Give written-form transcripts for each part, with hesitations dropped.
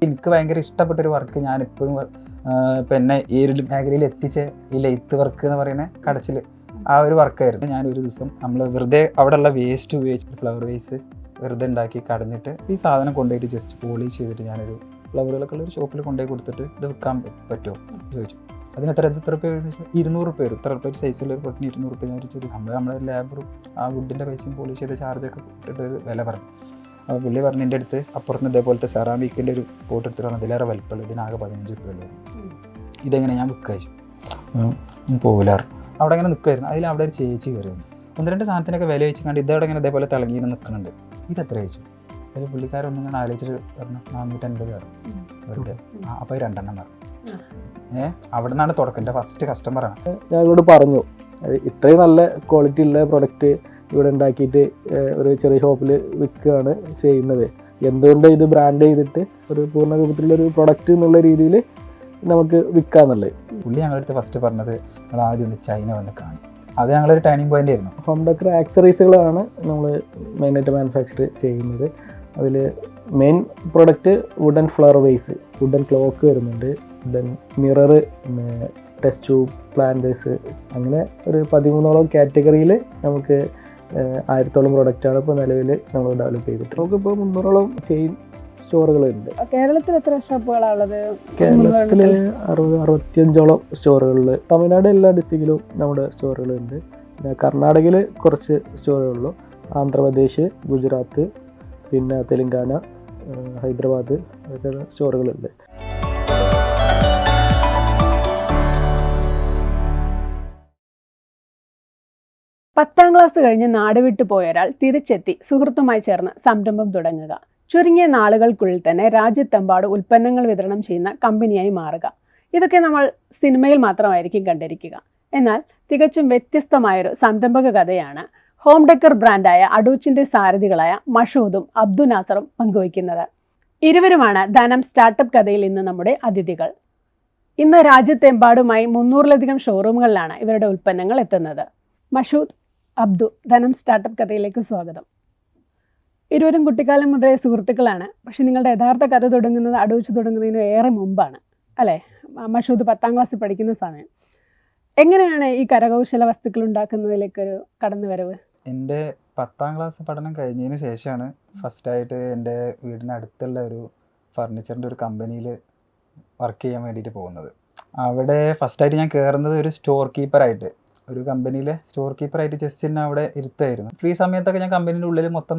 എനിക്ക് ഭയങ്കര ഇഷ്ടപ്പെട്ടൊരു വർക്ക് ഞാനിപ്പോഴും ഇപ്പം എന്നെ ഈ ഒരു മേഖലയിൽ എത്തിച്ച ഈ ലെയ്ത്ത് വർക്ക് എന്ന് പറയുന്ന കടച്ചിൽ ആ ഒരു വർക്കായിരുന്നു. ഞാനൊരു ദിവസം നമ്മൾ വെറുതെ അവിടെയുള്ള വേസ്റ്റ് ഉപയോഗിച്ചിട്ട് ഫ്ലവർ വേസ് വെറുതെ ഉണ്ടാക്കി കടഞ്ഞിട്ട് ഈ സാധനം കൊണ്ടുപോയിട്ട് ജസ്റ്റ് പോളിഷ് ചെയ്തിട്ട് ഞാനൊരു ഫ്ലവറുകളൊക്കെ ഉള്ള ഒരു ഷോപ്പിൽ കൊണ്ടുപോയി കൊടുത്തിട്ട് ഇത് വിൽക്കാൻ പറ്റുമോ ചോദിച്ചു. അതിന് എത്ര രൂപ 200 രൂപ വരും. ഇത്ര ഒരു സൈസുള്ള ഒരു പൊട്ടിന് 200 രൂപ ഞാൻ വെച്ചിട്ട് നമ്മുടെ ലേബറും ആ വുഡിൻ്റെ പൈസയും പോളിഷ് ചെയ്ത ചാർജൊക്കെ ഇട്ടിട്ട് ഒരു വില പറഞ്ഞു. അപ്പോൾ പുള്ളി പറഞ്ഞ എൻ്റെ അടുത്ത് അപ്പുറത്ത് ഇതേപോലത്തെ സെറാമിക്കിൻ്റെ ഒരു പോട്ട് എടുത്തിട്ട് പറഞ്ഞാൽ ഇതിലേറെ വലിപ്പമുള്ളൂ, ഇതിനാകെ 15 രൂപ ഉള്ളൂ, ഇതെങ്ങനെ ഞാൻ വിൽക്കാച്ചു പോലാറ് അവിടെ ഇങ്ങനെ നിൽക്കുമായിരുന്നു. അതിൽ അവിടെ ഒരു ചേച്ചി കയറി വന്നു. 1-2 സാധനത്തിനൊക്കെ വില വെച്ച് കണ്ട് ഇതവിടെ ഇങ്ങനെ ഇതേപോലെ തിളങ്ങിയിട്ട് നിൽക്കുന്നുണ്ട്. ഇതെത്ര ചോദിച്ചു. അതിൽ പുള്ളിക്കാരൊന്നും ഇങ്ങനെ ആലോചിച്ചിട്ട് പറഞ്ഞു 450 പറഞ്ഞു വെറുതെ. അപ്പോൾ 2 എണ്ണം പറഞ്ഞു. അവിടെ നിന്നാണ് തുടക്കം. എൻ്റെ ഫസ്റ്റ് കസ്റ്റമറാണ്. ഞാൻ ഇവിടെ പറഞ്ഞു ഇത്രയും നല്ല ക്വാളിറ്റി ഉള്ള പ്രൊഡക്റ്റ് ഇവിടെ ഉണ്ടാക്കിയിട്ട് ഒരു ചെറിയ ഷോപ്പിൽ വിൽക്കുകയാണ് ചെയ്യുന്നത്, എന്തുകൊണ്ട് ഇത് ബ്രാൻഡ് ചെയ്തിട്ട് ഒരു പൂർണ്ണ രൂപത്തിലുള്ളൊരു പ്രൊഡക്റ്റ് എന്നുള്ള രീതിയിൽ നമുക്ക് വിൽക്കാന്നുള്ളത്. പുള്ളി ഞങ്ങളടുത്ത് ഫസ്റ്റ് പറഞ്ഞത് നമ്മൾ ആദ്യം ഒന്ന് ചൈന വന്ന് കാണും. അത് ഞങ്ങളൊരു ടേണിംഗ് പോയിന്റ് ആയിരുന്നു. ഹോം ഡെക്കർ ആക്സറീസുകളാണ് നമ്മൾ മെയിനായിട്ട് മാനുഫാക്ചർ ചെയ്യുന്നത്. അതിൽ main product wooden flower vase, wooden clock വരുന്നുണ്ട്, വുഡൻ മിറർ, പിന്നെ ടെസ്റ്റ് ട്യൂബ്, പ്ലാന്റേഴ്സ്, അങ്ങനെ ഒരു 13ഓളം കാറ്റഗറിയിൽ നമുക്ക് 1000ഓളം പ്രൊഡക്റ്റാണ് ഇപ്പോൾ നിലവിൽ നമ്മൾ ഡെവലപ്പ് ചെയ്തിട്ട്. നമുക്കിപ്പോൾ 300ഓളം ചെയിൻ സ്റ്റോറുകളുണ്ട്. കേരളത്തിൽ എത്ര ഷോപ്പുകളാണ് ഉള്ളത്? കേരളത്തിൽ 65ഓളം സ്റ്റോറുകളിൽ. തമിഴ്നാട് എല്ലാ ഡിസ്ട്രിക്റ്റിലും നമ്മുടെ സ്റ്റോറുകളുണ്ട്. പിന്നെ കർണാടകയിൽ കുറച്ച് സ്റ്റോറുകളുള്ളൂ. ആന്ധ്രാപ്രദേശ്, ഗുജറാത്ത്, പിന്നെ തെലങ്കാന, ഹൈദരാബാദ് ഒക്കെ സ്റ്റോറുകളുണ്ട്. പത്താം ക്ലാസ് കഴിഞ്ഞ് നാട് വിട്ടു പോയ ഒരാൾ തിരിച്ചെത്തി സുഹൃത്തുമായി ചേർന്ന് സംരംഭം തുടങ്ങുക, ചുരുങ്ങിയ നാളുകൾക്കുള്ളിൽ തന്നെ രാജ്യത്തെമ്പാടും ഉൽപ്പന്നങ്ങൾ വിതരണം ചെയ്യുന്ന കമ്പനിയായി മാറുക, ഇതൊക്കെ നമ്മൾ സിനിമയിൽ മാത്രമായിരിക്കും കണ്ടിരിക്കുക. എന്നാൽ തികച്ചും വ്യത്യസ്തമായൊരു സംരംഭക കഥയാണ് ഹോം ഡെക്കർ ബ്രാൻഡായ അഡൂച്ചിൻ്റെ സാരഥികളായ മഷൂദും അബ്ദു നാസറും പങ്കുവയ്ക്കുന്നത്. ഇരുവരുമാണ് ധനം സ്റ്റാർട്ടപ്പ് കഥയിൽ ഇന്ന് നമ്മുടെ അതിഥികൾ. ഇന്ന് രാജ്യത്തെമ്പാടുമായി 300-ലധികം ഷോറൂമുകളിലാണ് ഇവരുടെ ഉൽപ്പന്നങ്ങൾ എത്തുന്നത്. മഷൂദ്, അബ്ദു, ധനം സ്റ്റാർട്ടപ്പ് കഥയിലേക്ക് സ്വാഗതം. ഇരുവരും കുട്ടിക്കാലം മുതലേ സുഹൃത്തുക്കളാണ്. പക്ഷെ നിങ്ങളുടെ യഥാർത്ഥ കഥ തുടങ്ങുന്നത് അഡൂച്ച് തുടങ്ങുന്നതിന് ഏറെ മുമ്പാണ് അല്ലേ? മഷൂദ് 10ാം ക്ലാസ്സിൽ പഠിക്കുന്ന സമയം. എങ്ങനെയാണ് ഈ കരകൗശല വസ്തുക്കൾ ഉണ്ടാക്കുന്നതിലേക്കൊരു കടന്നുവരവ്? എൻ്റെ 10ാം ക്ലാസ് പഠനം കഴിഞ്ഞതിന് ശേഷമാണ് ഫസ്റ്റായിട്ട് എൻ്റെ വീടിനടുത്തുള്ള ഒരു ഫർണിച്ചറിൻ്റെ ഒരു കമ്പനിയിൽ വർക്ക് ചെയ്യാൻ വേണ്ടിയിട്ട് പോകുന്നത്. അവിടെ ഫസ്റ്റായിട്ട് ഞാൻ കയറുന്നത് ഒരു സ്റ്റോർ കീപ്പറായിട്ട്, ഒരു കമ്പനിയിലെ സ്റ്റോർ കീപ്പറായിട്ട് ജസ്റ്റ് തന്നെ അവിടെ ഇരുത്തായിരുന്നു. ഫ്രീ സമയത്തൊക്കെ ഞാൻ കമ്പനീൻ്റെ ഉള്ളിൽ മൊത്തം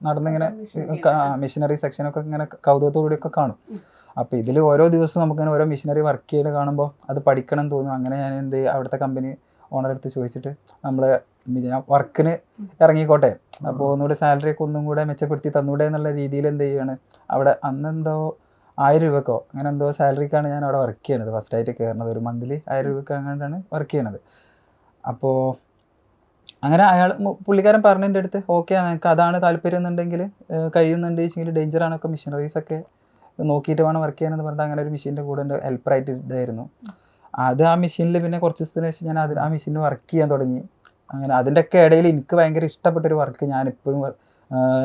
നടന്നിങ്ങനെ മെഷീനറി സെക്ഷനൊക്കെ ഇങ്ങനെ കൗതുകത്തോടുകൂടിയൊക്കെ കാണും. അപ്പോൾ ഇതിൽ ഓരോ ദിവസവും നമുക്കിങ്ങനെ ഓരോ മെഷീനറി വർക്ക് ചെയ്ത് കാണുമ്പോൾ അത് പഠിക്കണം എന്ന് തോന്നും. അങ്ങനെ ഞാൻ എന്ത് അവിടുത്തെ കമ്പനി ഓണറെടുത്ത് ചോദിച്ചിട്ട് ഞാൻ വർക്കിന് ഇറങ്ങിക്കോട്ടെ, അപ്പോൾ ഒന്നുകൂടെ സാലറി ഒക്കെ ഒന്നും കൂടെ മെച്ചപ്പെടുത്തി തന്നൂടെ എന്നുള്ള രീതിയിൽ എന്ത് ചെയ്യാണ്, അവിടെ അന്നെന്തോ 1000 രൂപക്കോ അങ്ങനെ എന്തോ സാലറിക്കാണ് ഞാൻ അവിടെ വർക്ക് ചെയ്യണത്. ഫസ്റ്റായിട്ട് കയറുന്നത് ഒരു മന്ത്ലി 1000 രൂപയ്ക്ക് അങ്ങനെയാണ് വർക്ക് ചെയ്യണത്. അപ്പോൾ അങ്ങനെ പുള്ളിക്കാരൻ പറഞ്ഞതിൻ്റെ അടുത്ത് ഓക്കെ നിങ്ങൾക്ക് അതാണ് താല്പര്യം എന്നുണ്ടെങ്കിൽ കഴിയുന്നുണ്ട് വെച്ചെങ്കിൽ ഡേഞ്ചറാണൊക്കെ മെഷീനറീസൊക്കെ നോക്കിയിട്ട് വേണം വർക്ക് ചെയ്യാനെന്ന് പറഞ്ഞിട്ട് അങ്ങനെ ഒരു മെഷീൻ്റെ കൂടെ എൻ്റെ ഹെൽപ്പറായിട്ട് ഇതായിരുന്നു. അത് ആ മെഷീനിൽ പിന്നെ കുറച്ച് ദിവസത്തിന് ശേഷം ഞാൻ ആ മെഷീനിൽ വർക്ക് ചെയ്യാൻ തുടങ്ങി. അങ്ങനെ അതിൻ്റെയൊക്കെ ഇടയിൽ എനിക്ക് ഭയങ്കര ഇഷ്ടപ്പെട്ടൊരു വർക്ക് ഞാനിപ്പോഴും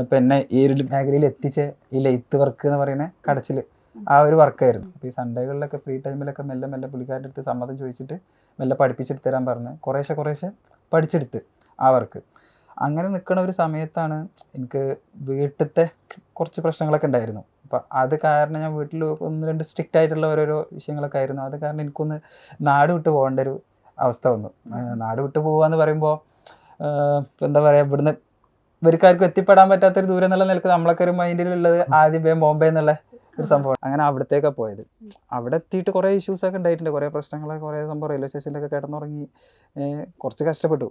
ഇപ്പം എന്നെ ഈ ഒരു മേഖലയിൽ എത്തിച്ച ഈ ലെയ്ത്ത് വർക്ക് എന്ന് പറയുന്ന കടച്ചിൽ ആ ഒരു വർക്കായിരുന്നു. അപ്പോൾ ഈ സൺഡേകളിലൊക്കെ ഫ്രീ ടൈമിലൊക്കെ മെല്ലെ പുള്ളിക്കാരുടെ അടുത്ത് സമ്മതം ചോദിച്ചിട്ട് മെല്ലെ പഠിപ്പിച്ചെടുത്ത് തരാൻ പറഞ്ഞ് കുറേശ്ശെ പഠിച്ചെടുത്ത് ആ വർക്ക്. അങ്ങനെ നിൽക്കുന്ന ഒരു സമയത്താണ് എനിക്ക് വീട്ടിലത്തെ കുറച്ച് പ്രശ്നങ്ങളൊക്കെ ഉണ്ടായിരുന്നു. അപ്പം അത് കാരണം ഞാൻ വീട്ടിൽ 1-2 സ്ട്രിക്റ്റ് ആയിട്ടുള്ള ഓരോരോ വിഷയങ്ങളൊക്കെ ആയിരുന്നു. അത് കാരണം എനിക്കൊന്ന് നാട് വിട്ട് പോകേണ്ട ഒരു അവസ്ഥ വന്നു. നാട് വിട്ട് പോകുക എന്ന് പറയുമ്പോൾ എന്താ പറയുക, ഇവിടുന്ന് ഇവർക്കാർക്കും എത്തിപ്പെടാൻ പറ്റാത്തൊരു ദൂരം എന്നുള്ള നിലക്ക് നമ്മളൊക്കെ ഒരു മൈൻഡിലുള്ളത് ആദ്യം ബോംബെ എന്നുള്ള ഒരു സംഭവം. അങ്ങനെ അവിടത്തേക്കാണ് പോയത്. അവിടെ എത്തിയിട്ട് കുറേ ഇഷ്യൂസൊക്കെ ഉണ്ടായിട്ടുണ്ട്, കുറേ പ്രശ്നങ്ങളൊക്കെ, കുറേ സംഭവം റെയിൽവേ സ്റ്റേഷനിലൊക്കെ കിടന്നുറങ്ങി കുറച്ച് കഷ്ടപ്പെട്ടു.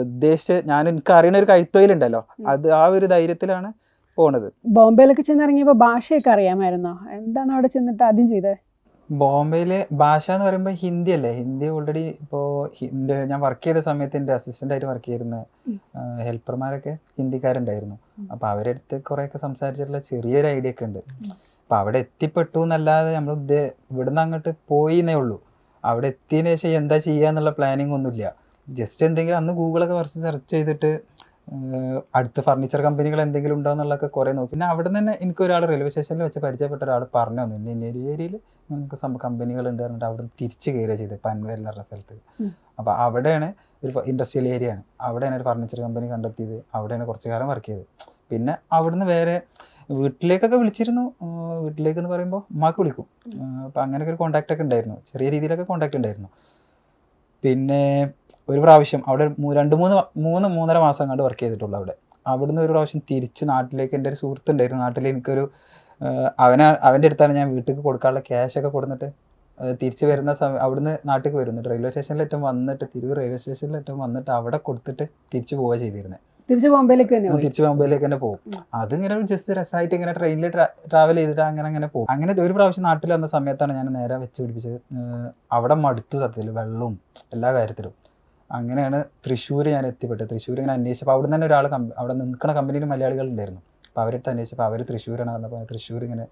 ഉദ്ദേശിച്ച് എനിക്ക് അറിയുന്ന ഒരു കൈത്തൊഴിലുണ്ടല്ലോ, അത് ആ ഒരു ധൈര്യത്തിലാണ് പോണത്. ബോംബെയിലൊക്കെ ചെന്നിറങ്ങിയപ്പോൾ ഭാഷയൊക്കെ അറിയാമായിരുന്നോ? എന്താണ് അവിടെ ചെന്നിട്ട് ആദ്യം ചെയ്തത്? ബോംബെയിലെ ഭാഷ എന്ന് പറയുമ്പോൾ ഹിന്ദി അല്ലേ. ഹിന്ദി ഓൾറെഡി ഇപ്പോൾ ഞാൻ വർക്ക് ചെയ്ത സമയത്ത് എൻ്റെ അസിസ്റ്റൻ്റായിട്ട് വർക്ക് ചെയ്യുന്ന ഹെൽപ്പർമാരൊക്കെ ഹിന്ദിക്കാരുണ്ടായിരുന്നു. അപ്പോൾ അവരുടെ അടുത്ത് കുറേയൊക്കെ സംസാരിച്ചിട്ടുള്ള ചെറിയൊരു ഐഡിയ ഒക്കെ ഉണ്ട്. അപ്പോൾ അവിടെ എത്തിപ്പെട്ടു എന്നല്ലാതെ നമ്മൾ ഇവിടുന്ന് അങ്ങോട്ട് പോയിന്നേ ഉള്ളൂ. അവിടെ എത്തിയതിന് ശേഷം എന്താ ചെയ്യുക എന്നുള്ള പ്ലാനിങ് ഒന്നുമില്ല. ജസ്റ്റ് എന്തെങ്കിലും അന്ന് ഗൂഗിളൊക്കെ കുറച്ച് സെർച്ച് ചെയ്തിട്ട് അടുത്ത ഫർണിച്ചർ കമ്പനികൾ എന്തെങ്കിലും ഉണ്ടോ എന്നുള്ളതൊക്കെ കുറേ നോക്കി. പിന്നെ അവിടെ നിന്ന് തന്നെ എനിക്ക് ഒരാൾ റെയിൽവേ സ്റ്റേഷനിൽ വെച്ച് പരിചയപ്പെട്ട ഒരാൾ പറഞ്ഞു തന്നു, ഇന്ന ഏരിയയിൽ നമുക്ക് കമ്പനികളുണ്ട് പറഞ്ഞിട്ട് അവിടെ തിരിച്ച് കയറുക ചെയ്ത് പൻവേൽ എന്ന് പറഞ്ഞ സ്ഥലത്ത്. അപ്പോൾ അവിടെയാണ് ഒരു ഇൻഡസ്ട്രിയൽ ഏരിയ ആണ്, അവിടെയാണ് ഒരു ഫർണിച്ചർ കമ്പനി കണ്ടെത്തിയത്. അവിടെയാണ് കുറച്ച് കാലം വർക്ക് ചെയ്തത്. പിന്നെ അവിടുന്ന് വേറെ വീട്ടിലേക്കൊക്കെ വിളിച്ചിരുന്നു. വീട്ടിലേക്ക് എന്ന് പറയുമ്പോൾ ഉമ്മാക്ക് വിളിക്കും. അപ്പോൾ അങ്ങനെയൊക്കെ ഒരു കോൺടാക്റ്റ് ഒക്കെ ഉണ്ടായിരുന്നു, ചെറിയ രീതിയിലൊക്കെ കോൺടാക്റ്റ് ഉണ്ടായിരുന്നു. പിന്നെ ഒരു പ്രാവശ്യം അവിടെ 3-3.5 മാസം കണ്ട് വർക്ക് ചെയ്തിട്ടുള്ളൂ അവിടെ. അവിടുന്ന് ഒരു പ്രാവശ്യം തിരിച്ച് നാട്ടിലേക്ക്, എൻ്റെ ഒരു സുഹൃത്തുണ്ടായിരുന്നു നാട്ടിൽ, എനിക്കൊരു അവൻ്റെ അടുത്താണ് ഞാൻ വീട്ടിലേക്ക് കൊടുക്കാനുള്ള ക്യാഷൊക്കെ കൊടുത്തിട്ട് തിരിച്ച് വരുന്ന സമയം അവിടുന്ന് നാട്ടിലേക്ക് വരുന്നുണ്ട്. റെയിൽവേ സ്റ്റേഷനിലേറ്റം വന്നിട്ട് തിരൂർ റെയിൽവേ സ്റ്റേഷനിലേറ്റം വന്നിട്ട് അവിടെ കൊടുത്തിട്ട് തിരിച്ച് പോവുക ചെയ്തിരുന്നത്. തിരിച്ച് ബോംബെയിലേക്ക് തന്നെ പോകും. അതിങ്ങനെ ജസ്റ്റ് രസമായിട്ട് ഇങ്ങനെ ട്രെയിനിൽ ട്രാവൽ ചെയ്തിട്ട് അങ്ങനെ പോകും. അങ്ങനെ ഒരു പ്രാവശ്യം നാട്ടിൽ വന്ന സമയത്താണ് ഞാൻ നേരെ വെച്ച് പിടിപ്പിച്ചത്. അവിടെ മടുത്തു സത്യത്തിൽ, വെള്ളവും എല്ലാ കാര്യത്തിലും. അങ്ങനെയാണ് തൃശ്ശൂർ ഞാൻ എത്തിപ്പെട്ടത്. തൃശ്ശൂർ ഇങ്ങനെ അന്വേഷിച്ചപ്പോൾ അവിടെ തന്നെ ഒരാൾ അവിടെ നിൽക്കുന്ന കമ്പനിയിൽ മലയാളികൾ ഉണ്ടായിരുന്നു. അപ്പോൾ അവരെടുത്ത് അന്വേഷിച്ചപ്പോൾ അവർ തൃശ്ശൂരാണ് പറഞ്ഞപ്പോൾ തൃശ്ശൂർ ഇങ്ങനെ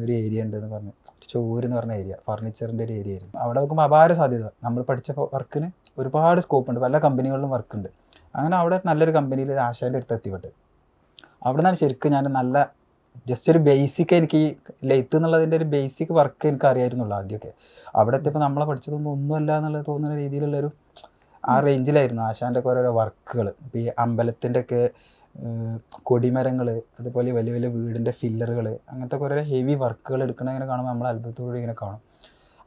ഒരു ഏരിയ ഉണ്ടെന്ന് പറഞ്ഞു. ചോര് എന്ന് പറഞ്ഞ ഏരിയ ഫർണിച്ചറിൻ്റെ ഒരു ഏരിയ ആയിരുന്നു. അവിടെ നോക്കുമ്പോൾ അപാര സാധ്യത, നമ്മൾ പഠിച്ച വർക്കിന് ഒരുപാട് സ്കോപ്പ് ഉണ്ട്, പല കമ്പനികളിലും വർക്കുണ്ട്. അങ്ങനെ അവിടെ നല്ലൊരു കമ്പനിയിൽ ആശാൻ്റെ അടുത്ത് എത്തിപ്പെട്ടത്. അവിടെ നിന്നാണ് ശരിക്കും ഞാൻ നല്ല ജസ്റ്റ് ഒരു ബേസിക്, എനിക്ക് ഈ ലെയ്ത്ത് എന്നുള്ളതിൻ്റെ ഒരു ബേസിക് വർക്ക് എനിക്ക് അറിയായിരുന്നുള്ളൂ ആദ്യമൊക്കെ. അവിടെ എത്തിയപ്പോൾ നമ്മളെ പഠിച്ചതൊന്നും ഒന്നുമല്ല എന്നുള്ളത് തോന്നുന്ന രീതിയിലുള്ളൊരു ആ റേഞ്ചിലായിരുന്നു ആശാൻ്റെ ഒക്കെ ഓരോരോ വർക്കുകൾ. ഇപ്പോൾ ഈ അമ്പലത്തിൻ്റെ ഒക്കെ കൊടിമരങ്ങൾ, അതുപോലെ വലിയ വലിയ വീടിൻ്റെ ഫില്ലറുകൾ, അങ്ങനത്തെ കുറേ ഹെവി വർക്കുകൾ എടുക്കണ ഇങ്ങനെ കാണുമ്പോൾ നമ്മൾ അത്ഭുതത്തോടെ ഇങ്ങനെ കാണും.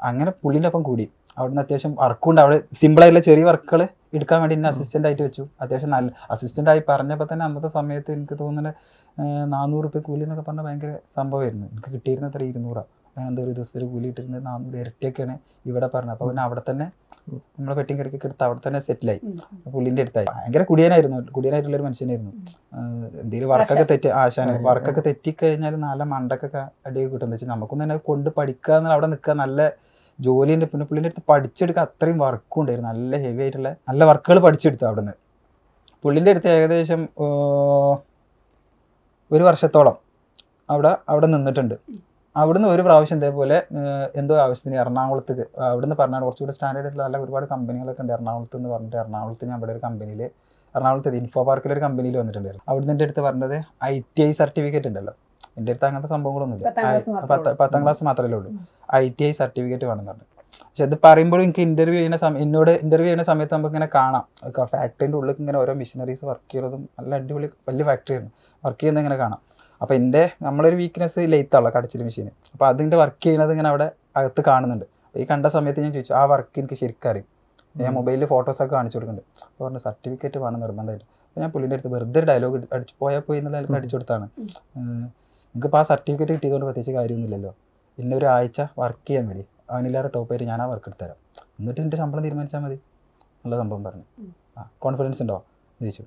അങ്ങനെ പുള്ളിൻ്റെ ഒപ്പം കൂടി അവിടുന്ന് അത്യാവശ്യം വർക്കുണ്ട്. അവിടെ സിമ്പിളായിട്ടുള്ള ചെറിയ വർക്കുകൾ എടുക്കാൻ വേണ്ടി എന്നെ അസിസ്റ്റൻ്റ് ആയിട്ട് വെച്ചു. അത്യാവശ്യം നല്ല അസിസ്റ്റൻ്റായി പറഞ്ഞപ്പോൾ തന്നെ അന്നത്തെ സമയത്ത് എനിക്ക് തോന്നുന്നത് 400 രൂപ കൂലി എന്നൊക്കെ പറഞ്ഞാൽ ഭയങ്കര സംഭവമായിരുന്നു. എനിക്ക് കിട്ടിയിരുന്ന അത്ര 200 അങ്ങനത്തെ ഒരു ദിവസത്തിൽ കൂലി ഇട്ടിരുന്നത് 400 ഇരട്ടിയൊക്കെയാണ് ഇവിടെ പറഞ്ഞത്. അപ്പോൾ പിന്നെ അവിടെ തന്നെ നമ്മളെ വെട്ടിങ് കിടക്കൊക്കെ എടുത്ത് അവിടെ തന്നെ സെറ്റിലായി. പുള്ളിൻ്റെ അടുത്തായി. ഭയങ്കര കുടിയനായിട്ടുള്ളൊരു മനുഷ്യനായിരുന്നു. എന്തെങ്കിലും വർക്കൊക്കെ തെറ്റിക്കഴിഞ്ഞാൽ നല്ല മണ്ടക്കൊക്കെ അടിയൊക്കെ കിട്ടും. വെച്ചാൽ നമുക്കൊന്നും തന്നെ കൊണ്ട് പഠിക്കുക എന്നാൽ അവിടെ നിൽക്കുക, നല്ല ജോലിയുണ്ട്. പിന്നെ പുള്ളിൻ്റെ അടുത്ത് പഠിച്ചെടുക്കുക അത്രയും വർക്കും ഉണ്ടായിരുന്നു, നല്ല ഹെവി ആയിട്ടുള്ള നല്ല വർക്കുകൾ പഠിച്ചെടുത്തു അവിടെ നിന്ന്. പുള്ളിൻ്റെ അടുത്ത് ഏകദേശം 1 വർഷത്തോളം അവിടെ നിന്നിട്ടുണ്ട്. അവിടുന്ന് ഒരു പ്രാവശ്യം ഇതേപോലെ എന്തോ ആവശ്യത്തിന് എറണാകുളത്തേക്ക്, അവിടുന്ന് പറഞ്ഞാൽ കുറച്ചുകൂടി സ്റ്റാൻഡേർഡ് ആയിട്ടുള്ള നല്ല ഒരുപാട് കമ്പനികളൊക്കെ ഉണ്ട് എറണാകുളത്ത് എന്ന് പറഞ്ഞിട്ട്. എറണാകുളത്ത് ഞാൻ അവിടെ ഒരു കമ്പനിയിൽ, എറണാകുളത്ത് ഇൻഫോ പാർക്കിലൊരു കമ്പനിയിൽ വന്നിട്ടുണ്ടായിരുന്നു. അവിടുന്ന് എൻ്റെ അടുത്ത് പറഞ്ഞത് ITI സർട്ടിഫിക്കറ്റ് ഉണ്ടല്ലോ. എൻ്റെ അടുത്ത് അങ്ങനത്തെ സംഭവങ്ങളൊന്നുമില്ല, 10ാം ക്ലാസ് മാത്രമേ ഉള്ളൂ. ITI സർട്ടിഫിക്കറ്റ് വേണമെന്ന് പറഞ്ഞു. പക്ഷെ അത് പറയുമ്പോഴും എനിക്ക് എന്നോട് ഇൻ്റർവ്യൂ ചെയ്യുന്ന സമയത്ത് നമുക്ക് ഇങ്ങനെ കാണാം ഫാക്ടറിൻ്റെ ഉള്ളിൽ ഇങ്ങനെ ഓരോ മിഷനറീസ് വർക്ക് ചെയ്യുന്നതും നല്ല അടിപൊളി വലിയ ഫാക്ടറിയാണ് വർക്ക് ചെയ്യുന്നത് ഇങ്ങനെ കാണാം. അപ്പോൾ നമ്മളൊരു വീക്ക്നെസ് ലെയ്ത്താണല്ലോ കടച്ചിൽ മെഷീൻ. അപ്പോൾ അതിൻ്റെ വർക്ക് ചെയ്യുന്നത് ഇങ്ങനെ അവിടെ അകത്ത് കാണുന്നുണ്ട്. അപ്പോൾ ഈ കണ്ട സമയത്ത് ഞാൻ ചോദിച്ചു, ആ വർക്ക് എനിക്ക് ശരിക്കും അറിയും. ഞാൻ മൊബൈലിൽ ഫോട്ടോസൊക്കെ കാണിച്ചു കൊടുക്കുന്നുണ്ട്. അപ്പോൾ പറഞ്ഞു സർട്ടിഫിക്കറ്റ് വേണം നിർബന്ധമായിട്ട്. അപ്പോൾ ഞാൻ പുള്ളിൻ്റെ അടുത്ത് വെറുതെ ഒരു ഡയലോഗ് പോയി എന്നുള്ള അതിൽ അടിച്ചു കൊടുത്താണ്. നിങ്ങൾക്കിപ്പോൾ ആ സർട്ടിഫിക്കറ്റ് കിട്ടിയതുകൊണ്ട് പ്രത്യേകിച്ച് കാര്യമൊന്നുമില്ലല്ലോ, പിന്നെ ഒരു ആഴ്ച വർക്ക് ചെയ്യാൻ വേണ്ടി അവനില്ലാതെ ടോപ്പായിട്ട് ഞാൻ ആ വർക്ക് എടുത്തുതരാം, എന്നിട്ട് എൻ്റെ ശമ്പളം തീരുമാനിച്ചാൽ മതി നല്ല സംഭവം പറഞ്ഞു. കോൺഫിഡൻസ് ഉണ്ടോ എന്ന് ചോദിച്ചു.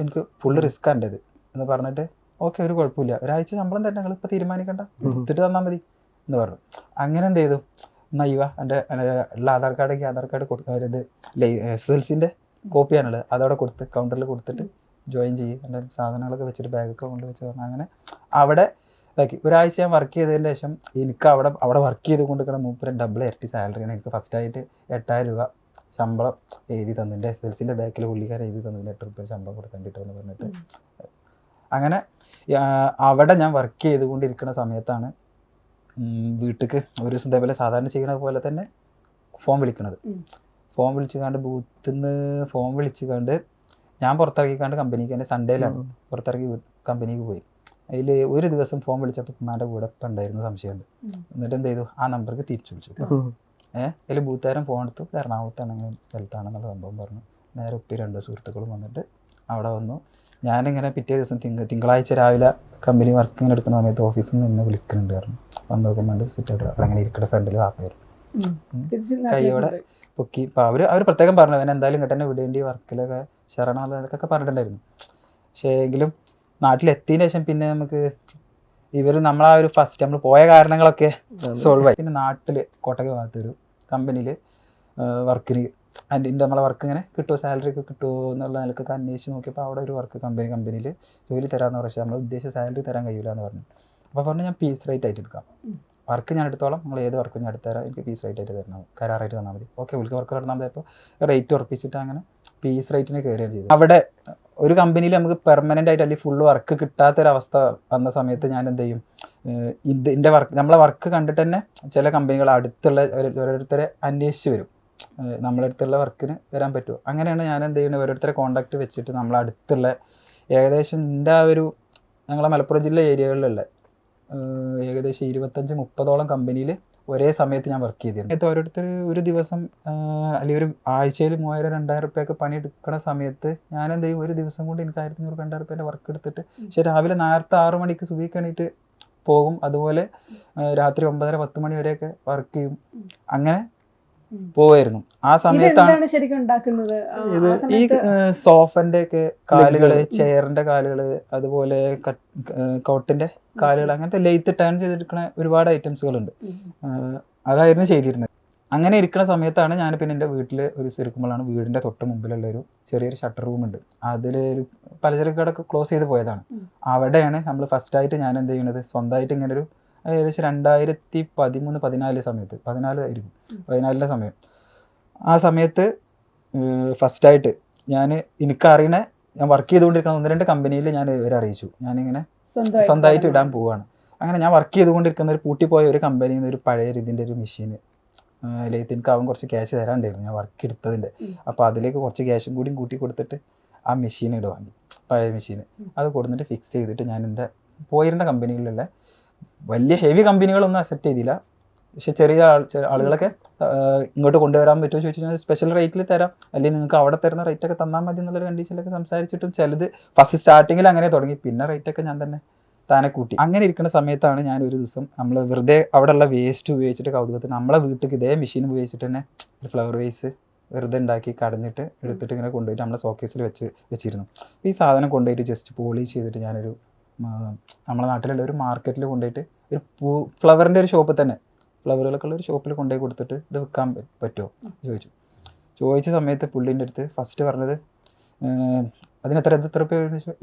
എനിക്ക് ഫുള്ള് റിസ്ക് ആണ് ഇത് എന്ന് പറഞ്ഞിട്ട് ഓക്കെ ഒരു കുഴപ്പമില്ല, ഒരാഴ്ച ശമ്പളം തന്നെ നിങ്ങൾ ഇപ്പോൾ തീരുമാനിക്കണ്ട, എടുത്തിട്ട് തന്നാൽ മതി എന്ന് പറഞ്ഞു. അങ്ങനെ എന്ത് ചെയ്തു, എന്നാൽ എൻ്റെ ഉള്ള ആധാർ കാർഡ് കൊടുത്ത് SSLCൻ്റെ കോപ്പിയാണുള്ളത്, അതവിടെ കൊടുത്ത് കൗണ്ടറിൽ കൊടുത്തിട്ട് ജോയിൻ ചെയ്യും, എൻ്റെ സാധനങ്ങളൊക്കെ വെച്ചിട്ട് ബാഗൊക്കെ കൊണ്ട് വെച്ച് പറഞ്ഞു. അങ്ങനെ അവിടെ ഇതാക്കി ഒരാഴ്ച ഞാൻ വർക്ക് ചെയ്തതിന് ശേഷം എനിക്ക് അവിടെ വർക്ക് ചെയ്ത് കൊണ്ടിരിക്കണം 3 ഇരട്ടി സാലറിയാണ്. എനിക്ക് ഫസ്റ്റായിട്ട് 8000 രൂപ ശമ്പളം എഴുതി തന്നു. എൻ്റെ SSLCൻ്റെ ബാക്കിൽ പുള്ളിക്കാരൻ എഴുതി തന്നു, 8 രൂപ ശമ്പളം കൊടുക്കേണ്ടിട്ടെന്ന് പറഞ്ഞിട്ട്. അങ്ങനെ അവിടെ ഞാൻ വർക്ക് ചെയ്തുകൊണ്ടിരിക്കുന്ന സമയത്താണ് വീട്ടിലേക്ക് ഒരു ദിവസം ഇതേപോലെ സാധാരണ ചെയ്യുന്ന പോലെ തന്നെ ഫോൺ വിളിക്കണത്. ഫോൺ വിളിച്ചുകൊണ്ട് ബൂത്തിൽ നിന്ന് ഫോൺ വിളിച്ചുകൊണ്ട് ഞാൻ പുറത്തിറങ്ങിക്കാണ്ട് കമ്പനിക്ക് തന്നെ സൺഡേയിലാണ് പുറത്തിറങ്ങി കമ്പനിക്ക് പോയി. അതിൽ ഒരു ദിവസം ഫോൺ വിളിച്ചപ്പോൾ ഉമ്മാൻ്റെ കൂടെ ഇപ്പം ഉണ്ടായിരുന്നു, സംശയമുണ്ട്. എന്നിട്ട് എന്ത് ചെയ്തു, ആ നമ്പർക്ക് തിരിച്ചു വിളിച്ചു. അതിൽ ബൂത്തുകാരൻ ഫോൺ എടുത്തു, എറണാകുളത്താണ് അങ്ങനെ സ്ഥലത്താണെന്നുള്ള സംഭവം പറഞ്ഞു. നേരെ ഉപ്പി 2 സുഹൃത്തുക്കളും വന്നിട്ട് അവിടെ വന്നു. ഞാനിങ്ങനെ പിറ്റേ ദിവസം തിങ്കളാഴ്ച രാവിലെ കമ്പനി വർക്കിങ്ങിന് എടുക്കുന്ന സമയത്ത് ഓഫീസിൽ നിന്ന് എന്നെ വിളിക്കുന്നുണ്ട് പറഞ്ഞു. വന്ന് നോക്കുമ്പോൾ സിറ്റായിട്ട് അവിടെ അങ്ങനെ ഇരിക്കുന്ന ഫ്രണ്ടിൽ വാപ്പയായിരുന്നു. കൈയോടെ പൊക്കി. ഇപ്പോൾ അവർ പ്രത്യേകം പറഞ്ഞു അവൻ എന്തായാലും ഇങ്ങോട്ട് തന്നെ വിടേണ്ടി വർക്കിലൊക്കെ ശരണമൊക്കെ പറഞ്ഞിട്ടുണ്ടായിരുന്നു. പക്ഷേ എങ്കിലും നാട്ടിലെത്തിയതിന് ശേഷം പിന്നെ നമുക്ക് നമ്മളാ ഒരു ഫസ്റ്റ് നമ്മൾ പോയ കാരണങ്ങളൊക്കെ സോൾവ് ആയി. പിന്നെ നാട്ടിൽ കോട്ടയ്ക്ക് ഭാഗത്തൊരു കമ്പനിയിൽ വർക്കിന് നമ്മളെ വർക്ക് ഇങ്ങനെ കിട്ടുമോ, സാലറി ഒക്കെ കിട്ടുമോ എന്നുള്ള നിലക്കൊക്കെ അന്വേഷിച്ച് നോക്കിയപ്പോൾ അവിടെ ഒരു വർക്ക് കമ്പനിയിൽ ജോലി തരാമെന്ന് പറഞ്ഞാൽ നമ്മൾ ഉദ്ദേശിച്ച സാലറി തരാൻ കഴിയില്ല എന്ന് പറഞ്ഞു. അപ്പോൾ പറഞ്ഞു ഞാൻ പീസ് റേറ്റ് ആയിട്ട് എടുക്കാം, വർക്ക് ഞാൻ എടുത്തോളം, നിങ്ങൾ ഏത് വർക്കും ഞാൻ എടുത്തുതരാം, എനിക്ക് പീസ് റേറ്റ് ആയിട്ട് തരണം, കരാറായിട്ട് തന്നാൽ മതി. ഓക്കെ, ഉൾക്ക് വർക്ക് നടന്നാൽ അപ്പോൾ റേറ്റ് ഉറപ്പിച്ചിട്ട് അങ്ങനെ പീസ് റേറ്റിന് കയറുകയാണ് ചെയ്തത്. അവിടെ ഒരു കമ്പനിയിൽ നമുക്ക് പെർമനൻ്റ് ആയിട്ട് അല്ലെങ്കിൽ ഫുള്ള് വർക്ക് കിട്ടാത്തൊരവസ്ഥ വന്ന സമയത്ത് ഞാൻ എന്ത് ചെയ്യും, ഇതിൻ്റെ വർക്ക് നമ്മളെ വർക്ക് കണ്ടിട്ട് തന്നെ ചില കമ്പനികൾ അടുത്തുള്ള ഓരോരുത്തരെ അന്വേഷിച്ച് വരും, നമ്മളടുത്തുള്ള വർക്കിന് വരാൻ പറ്റുമോ. അങ്ങനെയാണ് ഞാൻ എന്ത് ചെയ്യുന്നത്, ഓരോരുത്തരെ കോൺടാക്ട് വെച്ചിട്ട് നമ്മളടുത്തുള്ള ഏകദേശം എൻ്റെ ആ ഒരു ഞങ്ങളെ മലപ്പുറം ജില്ല ഏരിയകളിലുള്ള ഏകദേശം 25-30ഓളം കമ്പനിയിൽ ഒരേ സമയത്ത് ഞാൻ വർക്ക് ചെയ്തിരുന്നു. ഓരോരുത്തർ ഒരു ദിവസം അല്ലെങ്കിൽ ഒരു ആഴ്ചയിൽ 3000-2000 റുപ്യൊക്കെ പണിയെടുക്കുന്ന സമയത്ത് ഞാൻ എന്ത് ചെയ്യും, ഒരു ദിവസം കൊണ്ട് എനിക്ക് 1500-2000 റുപ്യേൻ്റെ വർക്ക് എടുത്തിട്ട് പക്ഷേ രാവിലെ നേരത്തെ 6 മണിക്ക് സുബഹിക്ക് എണീറ്റ് പോകും, അതുപോലെ രാത്രി 9:30-10 മണി വരെയൊക്കെ വർക്ക് ചെയ്യും. അങ്ങനെ പോവായിരുന്നു. ആ സമയത്താണ് ശരിക്കും ഉണ്ടാക്കുന്നത് ഈ സോഫന്റെ ഒക്കെ കാലുകള്, ചെയറിന്റെ കാലുകള്, അതുപോലെ കോട്ടിന്റെ കാലുകൾ, അങ്ങനത്തെ ലെയ്ത്ത് ടേൺ ചെയ്തെടുക്കുന്ന ഒരുപാട് ഐറ്റംസുകളുണ്ട്. അതായിരുന്നു ചെയ്തിരുന്നത്. അങ്ങനെ ഇരിക്കുന്ന സമയത്താണ് ഞാൻ പിന്നെ എൻ്റെ വീട്ടിൽ ഒരു ഇരിക്കുമ്പോഴാണ് വീടിൻ്റെ തൊട്ട് മുമ്പിലുള്ള ഒരു ചെറിയൊരു ഷട്ടർ റൂമുണ്ട്, അതിലൊരു പലചരക്ക് കടയൊക്കെ ക്ലോസ് ചെയ്ത് പോയതാണ്. അവിടെയാണ് നമ്മൾ ഫസ്റ്റായിട്ട് ഞാൻ എന്ത് ചെയ്യുന്നത്, സ്വന്തമായിട്ട് ഇങ്ങനെ ഒരു ഏകദേശം 2013-14 സമയത്ത്, 14 ആയിരിക്കും, 14ൻ്റെ സമയം. ആ സമയത്ത് ഫസ്റ്റായിട്ട് ഞാൻ എനിക്കറിയണ ഞാൻ വർക്ക് ചെയ്തുകൊണ്ടിരിക്കുന്ന 1-2 കമ്പനിയിൽ ഞാൻ ഇവരെ അറിയിച്ചു ഞാനിങ്ങനെ സ്വന്തമായിട്ട് ഇടാൻ പോവുകയാണ്. അങ്ങനെ ഞാൻ വർക്ക് ചെയ്തുകൊണ്ടിരിക്കുന്ന ഒരു പൂട്ടിപ്പോയ ഒരു കമ്പനിയിൽ നിന്ന് ഒരു പഴയ ഇതിൻ്റെ ഒരു മെഷീന് ലേത്ത് എനിക്ക് അവൻ കുറച്ച് ക്യാഷ് തരാണ്ടായിരുന്നു ഞാൻ വർക്ക് എടുത്തതിൻ്റെ. അപ്പോൾ അതിലേക്ക് കുറച്ച് ക്യാഷും കൂടി കൂട്ടി കൊടുത്തിട്ട് ആ മെഷീൻ വാങ്ങി, പഴയ മെഷീന്. അത് കൊടുത്തിട്ട് ഫിക്സ് ചെയ്തിട്ട് ഞാൻ എൻ്റെ പോയിരുന്ന കമ്പനിയിലുള്ള വലിയ ഹെവി കമ്പനികളൊന്നും അക്സെപ്റ്റ് ചെയ്തില്ല, പക്ഷെ ചെറിയ ആളുകളൊക്കെ ഇങ്ങോട്ട് കൊണ്ടുവരാൻ പറ്റുമോ ചോദിച്ചു കഴിഞ്ഞാൽ സ്പെഷ്യൽ റേറ്റിൽ തരാം, അല്ലെങ്കിൽ നിങ്ങൾക്ക് അവിടെ തരുന്ന റേറ്റൊക്കെ തന്നാൽ മതി എന്നുള്ളൊരു കണ്ടീഷനിലൊക്കെ സംസാരിച്ചിട്ടും ചിലത് ഫസ്റ്റ് സ്റ്റാർട്ടിങ്ങിൽ അങ്ങനെ തുടങ്ങി, പിന്നെ റേറ്റൊക്കെ ഞാൻ തന്നെ താനെ കൂട്ടി. അങ്ങനെ ഇരിക്കുന്ന സമയത്താണ് ഞാൻ ഒരു ദിവസം നമ്മൾ വെറുതെ അവിടെയുള്ള വേസ്റ്റ് ഉപയോഗിച്ചിട്ട് കൗതുകത്തിന് നമ്മളെ വീട്ടിൽ ഇതേ മെഷീൻ ഉപയോഗിച്ചിട്ട് തന്നെ ഒരു ഫ്ലവർ വേസ് വെറുതെ ഉണ്ടാക്കി കടഞ്ഞിട്ട് എടുത്തിട്ട് ഇങ്ങനെ കൊണ്ടുപോയിട്ട് നമ്മളെ സോക്കേസിൽ വെച്ചിരുന്നു. ഈ സാധനം കൊണ്ടുപോയിട്ട് ജസ്റ്റ് പോളിഷ് ചെയ്തിട്ട് ഞാനൊരു നമ്മളെ നാട്ടിലുള്ള ഒരു മാർക്കറ്റിൽ കൊണ്ടുപോയിട്ട് ഒരു ഫ്ലവറിൻ്റെ ഒരു ഷോപ്പിൽ തന്നെ ഫ്ലവറുകളൊക്കെ ഉള്ള ഒരു ഷോപ്പിൽ കൊണ്ടുപോയി കൊടുത്തിട്ട് ഇത് വിൽക്കാൻ പറ്റുമോ ചോദിച്ച സമയത്ത് പുള്ളീൻ്റെ അടുത്ത് ഫസ്റ്റ് പറഞ്ഞത് അതിന് എത്ര രൂപ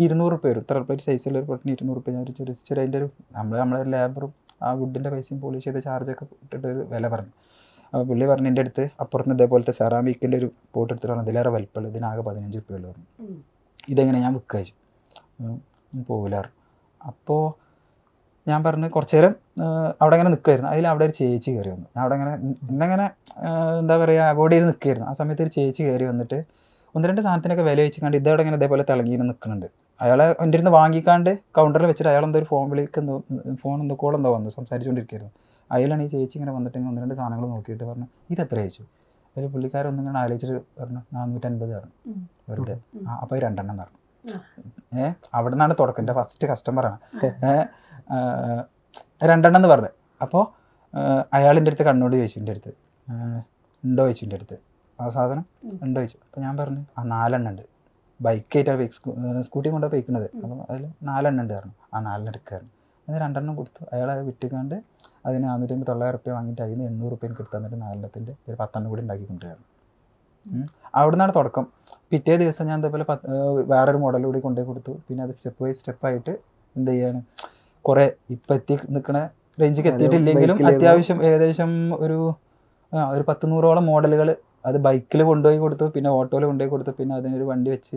200 രൂപ വരും, ഇത്ര പ്ലേറ്റ് സൈസുള്ള ഒരു പൊട്ടിന് 200 രൂപ. ഞാൻ ചെറിയ അതിൻ്റെ ഒരു നമ്മളെ ലേബറും ആ വുഡിൻ്റെ പൈസയും പോളിഷ് ചെയ്ത ചാർജൊക്കെ ഇട്ടിട്ട് ഒരു വില പറഞ്ഞു. അപ്പോൾ പുള്ളി പറഞ്ഞു എൻ്റെ അടുത്ത് അപ്പുറത്ത് ഇതേപോലത്തെ സെറാമിക്കിൻ്റെ ഒരു പോട്ട് എടുത്തിട്ട് പറഞ്ഞു ഇതിലേറെ വലിപ്പമുള്ളൂ, ഇതിനാകെ 15 രൂപ ഉള്ളു പറഞ്ഞു. ഇതെങ്ങനെ ഞാൻ വിൽക്കാച്ചു പോകില്ലാറ്. അപ്പോൾ ഞാൻ പറഞ്ഞ് കുറച്ച് നേരം അവിടെ ഇങ്ങനെ നിൽക്കുമായിരുന്നു. അവിടെ ഒരു ചേച്ചി കയറി വന്നു. ഞാൻ അവിടെ ഇങ്ങനെ എന്നെങ്ങനെ എന്താ പറയുക അവോയ്ഡ് ചെയ്ത് നിൽക്കുകയായിരുന്നു. ആ സമയത്ത് ഒരു ചേച്ചി കയറി വന്നിട്ട് 1-2 സാധനത്തിനൊക്കെ വില വെച്ചിക്കാണ്ട് ഇതവിടെ ഇങ്ങനെ ഇതേപോലെ തിളങ്ങിയിട്ട് നിൽക്കുന്നുണ്ട്. അയാളെ എൻ്റെ അടുത്ത് വാങ്ങിക്കാണ്ട് കൗണ്ടറിൽ വെച്ചിട്ട് അയാൾ എന്തോ ഒരു ഫോൺ എന്തോ വന്നു സംസാരിച്ചുകൊണ്ടിരിക്കുകയായിരുന്നു. അതിലാണ് ഈ ചേച്ചി ഇങ്ങനെ വന്നിട്ട് 1-2 സാധനങ്ങൾ നോക്കിയിട്ട് പറഞ്ഞു ഇത് എത്ര ചോദിച്ചു. അതിൽ പുള്ളിക്കാരൊന്നും ഇങ്ങനെ ആലോചിച്ചിട്ട് പറഞ്ഞു 450 പറഞ്ഞു വെറുതെ. അപ്പോൾ 2 എണ്ണം പറഞ്ഞു. അവിടെ നിന്നാണ് തുടക്കം, എൻ്റെ ഫസ്റ്റ് കസ്റ്റമറാണ്. 2 എണ്ണം എന്ന് പറഞ്ഞു. അപ്പോൾ അയാളിൻ്റെ അടുത്ത് കണ്ണോട് ചോദിച്ചു, എൻ്റെ അടുത്ത് ഉണ്ടോ ചോദിച്ചു, എൻ്റെ അടുത്ത് ആ സാധനം ഉണ്ടോ ചോദിച്ചു. അപ്പോൾ ഞാൻ പറഞ്ഞു 4 എണ്ണം ഉണ്ട്, ബൈക്കായിട്ടാണ് സ്കൂട്ടി കൊണ്ടാണ് പോയിക്കുന്നത്. അപ്പം അതിൽ 4 എണ്ണം ഉണ്ട് പറഞ്ഞു. 4 എണ്ണം എടുക്കായിരുന്നു. അതിന് 2 എണ്ണം കൊടുത്തു. അയാൾ വിട്ടിക്കാണ്ട് അതിന് 450-900 രൂപ വാങ്ങിയിട്ട് അതിന് 800 രൂപ എനിക്ക് എടുത്തു തന്നിട്ട് 4 എണ്ണത്തിൻ്റെ ഒരു 10 എണ്ണം കൂടി ഉണ്ടാക്കി കൊണ്ടുവരായിരുന്നു. അവിടെ നിന്നാണ് തുടക്കം. പിറ്റേ ദിവസം ഞാൻ ഇതേപോലെ വേറൊരു മോഡൽ കൂടി കൊണ്ടുപോയി കൊടുത്തു. പിന്നെ അത് സ്റ്റെപ്പ് ബൈ സ്റ്റെപ്പായിട്ട് എന്ത് ചെയ്യാണ് കുറേ ഇപ്പം എത്തി നിൽക്കുന്ന റേഞ്ചിക്ക് എത്തിയിട്ടില്ലെങ്കിലും അത്യാവശ്യം ഏകദേശം ഒരു 10-100ഓളം മോഡലുകൾ അത് ബൈക്കിൽ കൊണ്ടുപോയി കൊടുത്തു, പിന്നെ ഓട്ടോയിൽ കൊണ്ടുപോയി കൊടുത്തു, പിന്നെ അതിനൊരു വണ്ടി വെച്ച്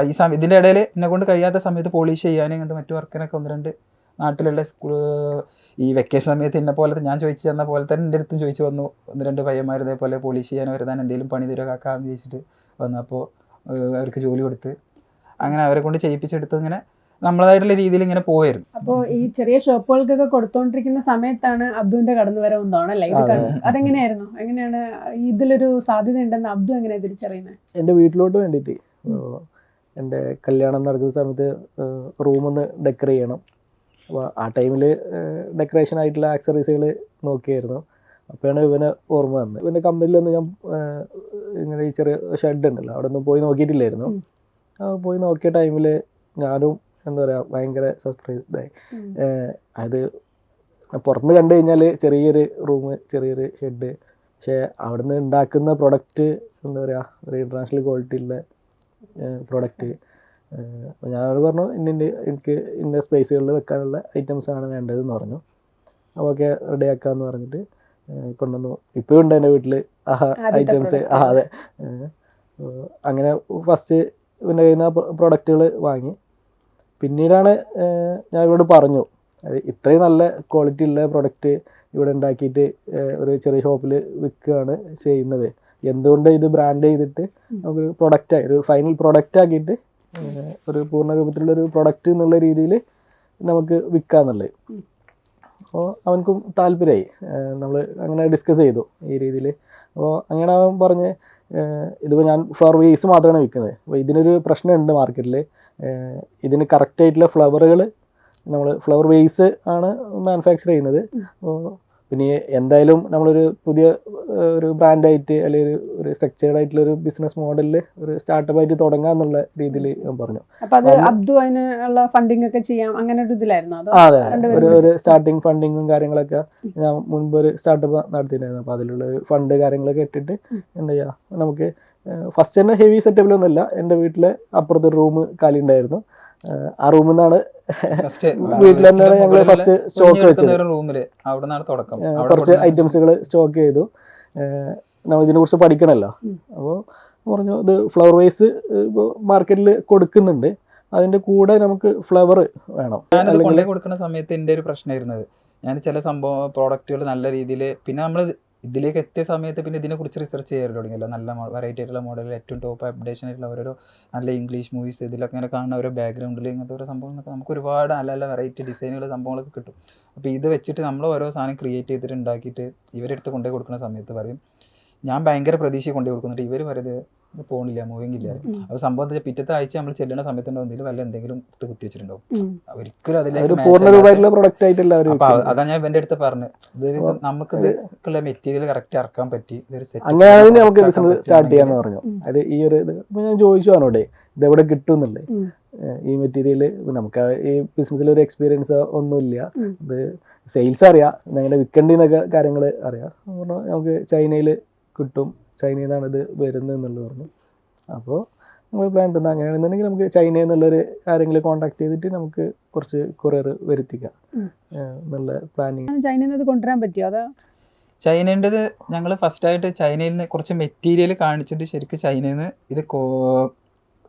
ഈ ഇതിൻ്റെ ഇടയിൽ എന്നെ കൊണ്ട് കഴിയാത്ത സമയത്ത് പോളിഷ് ചെയ്യാനും അങ്ങനത്തെ മറ്റു വർക്കിനൊക്കെ 1-2 നാട്ടിലുള്ള ഈ വെക്കേഷൻ സമയത്ത് എന്നെ പോലെ ഞാൻ ചോദിച്ചു തന്ന പോലെ തന്നെ എൻ്റെ അടുത്തും ചോദിച്ചു വന്നു. 1-2 പയ്യന്മാർ ഇതേപോലെ പോളിഷ് ചെയ്യാൻ വരുതാൻ എന്തെങ്കിലും പണി തരുമോ കാക്കാന്ന് ചോദിച്ചിട്ട് വന്നു. അപ്പോൾ അവർക്ക് ജോലി കൊടുത്ത് അങ്ങനെ അവരെ കൊണ്ട് ചെയ്യിപ്പിച്ചെടുത്ത് ഇങ്ങനെ നമ്മളതായിട്ടുള്ള രീതിയിൽ ഇങ്ങനെ പോയായിരുന്നു. അപ്പോൾ ഈ ചെറിയ ഷോപ്പുകൾക്കൊക്കെ കൊടുത്തോണ്ടിരിക്കുന്ന സമയത്താണ് അബ്ദുവിന്റെ കടന്നു വരവും തോന്നല്ലേ? അതെങ്ങനെയായിരുന്നു? എങ്ങനെയാണ് ഇതിലൊരു സാധ്യത ഉണ്ടെന്ന് അബ്ദു എങ്ങനെയാണ് തിരിച്ചറിയുന്നത്? എൻ്റെ വീട്ടിലോട്ട് വേണ്ടിയിട്ട് എൻ്റെ കല്യാണം നടക്കുന്ന സമയത്ത് റൂമൊന്ന് ഡെക്കറേറ്റ് ചെയ്യണം. അപ്പോൾ ആ ടൈമിൽ ഡെക്കറേഷൻ ആയിട്ടുള്ള ആക്സറീസുകൾ നോക്കിയായിരുന്നു. അപ്പോഴാണ് ഇവനെ ഓർമ്മ വന്നത്. ഇവൻ്റെ കമ്പനിയിലൊന്നും ഞാൻ ഇങ്ങനെ ഈ ചെറിയ ഷെഡ് ഉണ്ടല്ലോ അവിടെ ഒന്നും പോയി നോക്കിയിട്ടില്ലായിരുന്നു. പോയി നോക്കിയ ടൈമിൽ ഞാനും എന്താ പറയുക ഭയങ്കര സർപ്രൈസ് ഇതായി. അത് പുറത്ത് കണ്ടു കഴിഞ്ഞാൽ ചെറിയൊരു റൂം, ചെറിയൊരു ഷെഡ്, പക്ഷേ അവിടുന്ന് ഉണ്ടാക്കുന്ന പ്രൊഡക്റ്റ് എന്താ പറയുക ഒരു ഇൻ്റർനാഷണൽ ക്വാളിറ്റി ഉള്ള പ്രൊഡക്റ്റ്. ഞാനോട് പറഞ്ഞു എനിക്ക് ഇന്ന സ്പേസുകളിൽ വെക്കാനുള്ള ഐറ്റംസാണ് വേണ്ടതെന്ന് പറഞ്ഞു. അപ്പോൾ ഓക്കെ റെഡിയാക്കാമെന്ന് പറഞ്ഞിട്ട് കൊണ്ടുവന്നു. ഇപ്പോഴും ഉണ്ട് എൻ്റെ വീട്ടിൽ ഐറ്റംസ്. അതെ. അങ്ങനെ ഫസ്റ്റ് പിന്നെ കയ്യിൽ നിന്ന് പ്രൊഡക്റ്റുകൾ വാങ്ങി. പിന്നീടാണ് ഞാൻ ഇവരോട് പറഞ്ഞു, ഇത്രയും നല്ല ക്വാളിറ്റി ഉള്ള പ്രൊഡക്റ്റ് ഇവിടെ ഉണ്ടാക്കിയിട്ട് ഒരു ചെറിയ ഷോപ്പിൽ വിൽക്കുകയാണ് ചെയ്യുന്നത്, എന്തുകൊണ്ട് ഇത് ബ്രാൻഡ് ചെയ്തിട്ട് നമുക്ക് പ്രൊഡക്റ്റായി ഒരു ഫൈനൽ പ്രൊഡക്റ്റ് ആക്കിയിട്ട് ഒരു പൂർണ്ണ രൂപത്തിലുള്ളൊരു പ്രൊഡക്റ്റ് എന്നുള്ള രീതിയിൽ നമുക്ക് വിൽക്കാന്നുള്ളത്. അപ്പോൾ അവനക്കും താല്പര്യമായി. നമ്മൾ അങ്ങനെ ഡിസ്കസ് ചെയ്തു ഈ രീതിയിൽ. അപ്പോൾ അങ്ങനെ അവൻ പറഞ്ഞ് ഇതിപ്പോൾ ഞാൻ ഫ്ലവർ വേസ് മാത്രമാണ് വിൽക്കുന്നത്, അപ്പോൾ ഇതിനൊരു പ്രശ്നമുണ്ട് മാർക്കറ്റിൽ, ഇതിന് കറക്റ്റായിട്ടുള്ള ഫ്ലവറുകൾ നമ്മൾ ഫ്ലവർ വേസ് ആണ് മാനുഫാക്ചർ ചെയ്യുന്നത്. അപ്പോൾ പിന്നെ എന്തായാലും നമ്മളൊരു പുതിയ ഒരു ബ്രാൻഡായിട്ട് അല്ലെങ്കിൽ ഒരു സ്ട്രക്ചേർഡ് ആയിട്ടുള്ള ഒരു ബിസിനസ് മോഡലിൽ ഒരു സ്റ്റാർട്ടപ്പ് ആയിട്ട് തുടങ്ങാം എന്നുള്ള രീതിയിൽ ഞാൻ പറഞ്ഞു. ഫണ്ടിങ് ഒക്കെ ചെയ്യാം അങ്ങനെ ഒരു ഇതിലായിരുന്നു. അതെ, ഒരു സ്റ്റാർട്ടിങ് ഫണ്ടിങ്ങും കാര്യങ്ങളൊക്കെ ഞാൻ മുൻപ് ഒരു സ്റ്റാർട്ടപ്പ് നടത്തിയിട്ടുണ്ടായിരുന്നു. അപ്പോൾ അതിലുള്ള ഫണ്ട് കാര്യങ്ങളൊക്കെ ഇട്ടിട്ട് എന്താ ചെയ്യുക, നമുക്ക് ഫസ്റ്റ് തന്നെ ഹെവി സെറ്റപ്പിലൊന്നുമല്ല, എൻ്റെ വീട്ടിലെ അപ്പുറത്തൊരു റൂം കാലി ഉണ്ടായിരുന്നു. ആ റൂമിൽ നിന്നാണ് വീട്ടിൽ തന്നെയാണ് ഞങ്ങൾ ഫസ്റ്റ് സ്റ്റോക്ക് വെച്ചത്. കുറച്ച് ഐറ്റംസുകൾ സ്റ്റോക്ക് ചെയ്തു. നമ്മൾ ഇതിനെക്കുറിച്ച് പഠിക്കണമല്ലോ. അപ്പോൾ പറഞ്ഞു ഇത് ഫ്ലവർ വൈസ് ഇപ്പോൾ മാർക്കറ്റിൽ കൊടുക്കുന്നുണ്ട്, അതിൻ്റെ കൂടെ നമുക്ക് ഫ്ലവർ വേണം. ഞാനത് കൊണ്ടേ കൊടുക്കുന്ന സമയത്ത് എൻ്റെ ഒരു പ്രശ്നമായിരുന്നത്, ഞാൻ ചില സംഭവം പ്രോഡക്റ്റുകൾ നല്ല രീതിയിൽ, പിന്നെ നമ്മൾ ഇതിലേക്ക് എത്തിയ സമയത്ത് പിന്നെ ഇതിനെക്കുറിച്ച് റിസർച്ച് ചെയ്യാൻ തുടങ്ങിയല്ലോ. നല്ല വെറൈറ്റി ആയിട്ടുള്ള മോഡൽ, ഏറ്റവും ടോപ്പ് അപ്ഡേഷൻ ആയിട്ടുള്ള ഓരോ നല്ല ഇംഗ്ലീഷ് മൂവീസ് ഇതിലൊക്കെ ഇങ്ങനെ കാണുന്ന ഓരോ ബാക്ക്ഗ്രൗണ്ടിൽ ഇങ്ങനത്തെ ഓരോ സംഭവങ്ങളൊക്കെ നമുക്ക് ഒരുപാട് നല്ല നല്ല വെറൈറ്റി ഡിസൈനുകൾ സംഭവങ്ങളൊക്കെ കിട്ടും. അപ്പോൾ ഇത് വെച്ചിട്ട് നമ്മൾ ഓരോ സാധനം ക്രിയേറ്റ് ചെയ്തിട്ട് ഉണ്ടാക്കിയിട്ട് ഇവരെടുത്ത് കൊണ്ടുപോയി കൊടുക്കുന്ന സമയത്ത് പറയും, ഞാൻ ഭയങ്കര പ്രതീക്ഷ കൊണ്ടുപോയി കൊടുക്കുന്നുണ്ട്, ഇവർ പറയുന്നത് പോണില്ല, മൂവിങ് ഇല്ല. അപ്പോൾ സംഭവം പിറ്റത്തെ ആഴ്ച നമ്മൾ ചെല്ലുന്ന സമയത്തുണ്ടാവും വല്ല എന്തെങ്കിലും കുത്തി വെച്ചിട്ടുണ്ടാവും. ഒരിക്കലും അതിലേക്ക് അതാ ഞാൻ ഇവന്റെ അടുത്ത് പറഞ്ഞു, ഇത് നമുക്ക് ഇതിലുള്ള മെറ്റീരിയൽ കറക്റ്റ് ഇറക്കാൻ പറ്റി, അങ്ങനെയാണ് നമുക്ക് ബിസിനസ് സ്റ്റാർട്ട് ചെയ്യാന്ന് പറഞ്ഞു. അത് ഈ ഒരു ഇത് ഞാൻ ചോദിച്ചു അവനോടെ ഇതെവിടെ കിട്ടുന്നുണ്ട് ഈ മെറ്റീരിയൽ. നമുക്ക് ഈ ബിസിനസ്സിൽ ഒരു എക്സ്പീരിയൻസ് ഒന്നുമില്ല, ഇത് സെയിൽസ് അറിയാം, എങ്ങനെ വിൽക്കേണ്ടിന്നൊക്കെ കാര്യങ്ങൾ അറിയാം. നമുക്ക് ചൈനയിൽ കിട്ടും, ചൈനയിൽ നിന്നാണ് ഇത് വരുന്നത് എന്നുള്ളത് പറഞ്ഞു. അപ്പോൾ നമ്മൾ പ്ലാൻ ഉണ്ടെന്ന് അങ്ങനെയാണെന്നുണ്ടെങ്കിൽ നമുക്ക് ചൈനയിൽ നിന്നുള്ളൊരു ആരെങ്കിലും കോൺടാക്ട് ചെയ്തിട്ട് നമുക്ക് കുറച്ച് കൊറിയർ വരുത്തിക്കാം നല്ല പ്ലാനിങ്. ചൈനയിൽ നിന്ന് കൊണ്ടുവരാൻ പറ്റുമോ? അതോ ചൈനേൻ്റെത് ഞങ്ങൾ ഫസ്റ്റായിട്ട് ചൈനയിൽ നിന്ന് കുറച്ച് മെറ്റീരിയൽ കാണിച്ചിട്ട് ശരിക്കും ചൈനയിൽ നിന്ന് ഇത്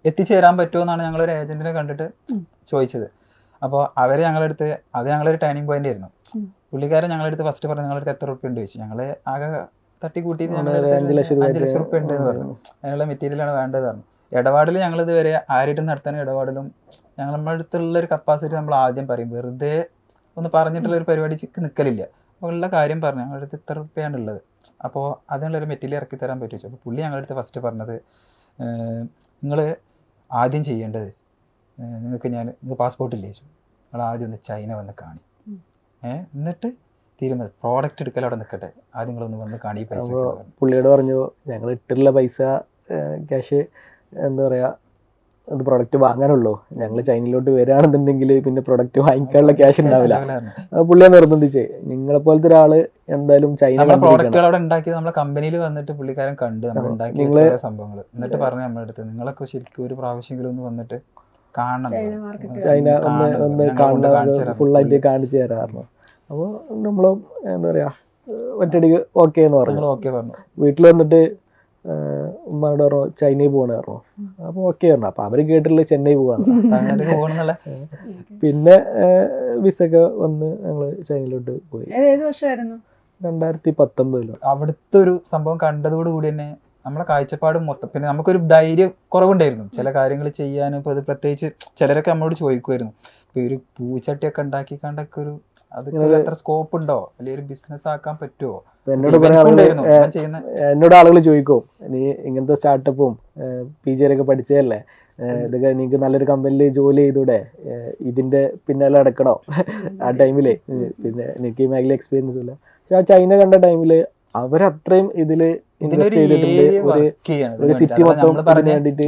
എത്തിച്ചേരാൻ പറ്റുമോ എന്നാണ് ഞങ്ങളൊരു ഏജൻറ്റിനെ കണ്ടിട്ട് ചോദിച്ചത്. അപ്പോൾ അവർ ഞങ്ങളടുത്ത്, അത് ഞങ്ങളൊരു ടേണിംഗ് പോയിന്റ് ആയിരുന്നു. പുള്ളിക്കാരൻ ഞങ്ങളടുത്ത് ഫസ്റ്റ് പറഞ്ഞു നിങ്ങളടുത്ത് എത്ര റുപ്യ ഉണ്ട് ചോദിച്ചു. ഞങ്ങൾ ആകെ തട്ടിക്കൂട്ടി 5 ലക്ഷം റുപ്യ ഉണ്ട് എന്ന് പറഞ്ഞു. അതിനുള്ള മെറ്റീരിയലാണ് വേണ്ടത് പറഞ്ഞു. ഇടപാടിൽ ഞങ്ങളിതുവരെ ആരായിട്ടും നടത്താനും ഇടപാടിലും നമ്മുടെ അടുത്തുള്ള ഒരു കപ്പാസിറ്റി നമ്മൾ ആദ്യം പറയും, വെറുതെ ഒന്ന് പറഞ്ഞിട്ടുള്ള ഒരു പരിപാടി നിൽക്കലില്ല. അപ്പോൾ ഉള്ള കാര്യം പറഞ്ഞു ഞങ്ങളുടെ അടുത്ത് ഇത്ര റുപ്യാണ് ഉള്ളത്, അപ്പോൾ അതിനുള്ളൊരു മെറ്റീരിയൽ ഇറക്കി തരാൻ പറ്റുമോ. അപ്പോൾ പുള്ളി ഞങ്ങളുടെ അടുത്ത് ഫസ്റ്റ് പറഞ്ഞത്, നിങ്ങൾ ആദ്യം ചെയ്യേണ്ടത് നിങ്ങൾക്ക് പാസ്പോർട്ടില്ലേ ചോദിച്ചു, നിങ്ങൾ ആദ്യം ഒന്ന് ചൈന വന്ന് കാണി, എന്നിട്ട് തീരുമാനം പ്രോഡക്റ്റ് എടുക്കൽ അവിടെ നിൽക്കട്ടെ, ആദ്യം നിങ്ങളൊന്ന് വന്ന് കാണി പൈസ. പുള്ളിയോട് പറഞ്ഞു ഞങ്ങൾ ഇട്ടിട്ടുള്ള പൈസ ക്യാഷ് എന്താ പറയുക അത് പ്രൊഡക്റ്റ് വാങ്ങാനുള്ളൂ, ഞങ്ങൾ ചൈനയിലോട്ട് വരികയാണെന്നുണ്ടെങ്കിൽ പിന്നെ പ്രൊഡക്റ്റ് വാങ്ങിക്കാനുള്ള ക്യാഷ് ഉണ്ടാവില്ല. പുള്ളിയെ നിർബന്ധിച്ച് നിങ്ങളെ പോലത്തെ ഒരാള് എന്തായാലും ചൈന പ്രോഡക്റ്റുകൾ അവിടെ ഉണ്ടാക്കി നമ്മളെ കമ്പനിയിൽ വന്നിട്ട് പുള്ളിക്കാരൻ കണ്ട് നമ്മൾ ഉണ്ടാക്കിയ സംഭവങ്ങൾ, എന്നിട്ട് പറഞ്ഞു നമ്മുടെ അടുത്ത് നിങ്ങളൊക്കെ ശരിക്കും ഒരു പ്രാവശ്യമെങ്കിലും ഒന്ന് വന്നിട്ട് കാണണം, ചൈന ഒന്ന് കാണണം, ഫുള്ളായിട്ട് കാണിച്ചു തരാറുണ്ട്. അപ്പോൾ നമ്മളും എന്താ പറയുക ഒറ്റയടിക്ക് ഓക്കെ എന്ന് പറഞ്ഞു. ഓക്കെ പറഞ്ഞു. വീട്ടിൽ വന്നിട്ട് ഉമ്മയോട് പറഞ്ഞു ചൈനയിൽ പോകണ പറഞ്ഞു. അപ്പോൾ ഓക്കെ പറഞ്ഞു. അപ്പോൾ അവർ കേട്ടിട്ടുള്ള ചെന്നൈ പോകാന്ന്. പിന്നെ വിസ ഒക്കെ വന്ന് ഞങ്ങൾ ചൈനയിലോട്ട് പോയി. 2019. അവിടുത്തെ ഒരു സംഭവം കണ്ടതോട് കൂടി തന്നെ നമ്മളെ കാഴ്ചപ്പാടും മൊത്തം, പിന്നെ നമുക്കൊരു ധൈര്യം കുറവുണ്ടായിരുന്നു ചില കാര്യങ്ങൾ ചെയ്യാനും. ഇപ്പോൾ അത് പ്രത്യേകിച്ച് ചിലരൊക്കെ നമ്മളോട് ചോദിക്കുമായിരുന്നു, ഇപ്പോൾ ഒരു പൂച്ചട്ടിയൊക്കെ ഉണ്ടാക്കി കണ്ടൊക്കെ ഒരു അതൊക്കെ എത്ര സ്കോപ്പ് ഉണ്ടോ, അല്ലെങ്കിൽ ഒരു ബിസിനസ് ആക്കാൻ പറ്റുമോ. എന്നോട് ആളുകൾ ചോദിക്കും, നീ ഇങ്ങനത്തെ സ്റ്റാർട്ടപ്പും PG ഒക്കെ പഠിച്ചതല്ലേ, ഇതൊക്കെ നിങ്ങൾക്ക് നല്ലൊരു കമ്പനിയിൽ ജോലി ചെയ്തൂടെ, ഇതിന്റെ പിന്നാലെ അടക്കണോ ആ ടൈമില്. പിന്നെ എനിക്ക് ഈ മേഖല എക്സ്പീരിയൻസ് ഇല്ല. പക്ഷെ ആ ചൈന കണ്ട ടൈമില് അവരത്രയും ഇതില് ഇൻവെസ്റ്റ് ചെയ്തിട്ടുണ്ട്. ഒരു സിറ്റി മൊത്തം വേണ്ടിട്ട്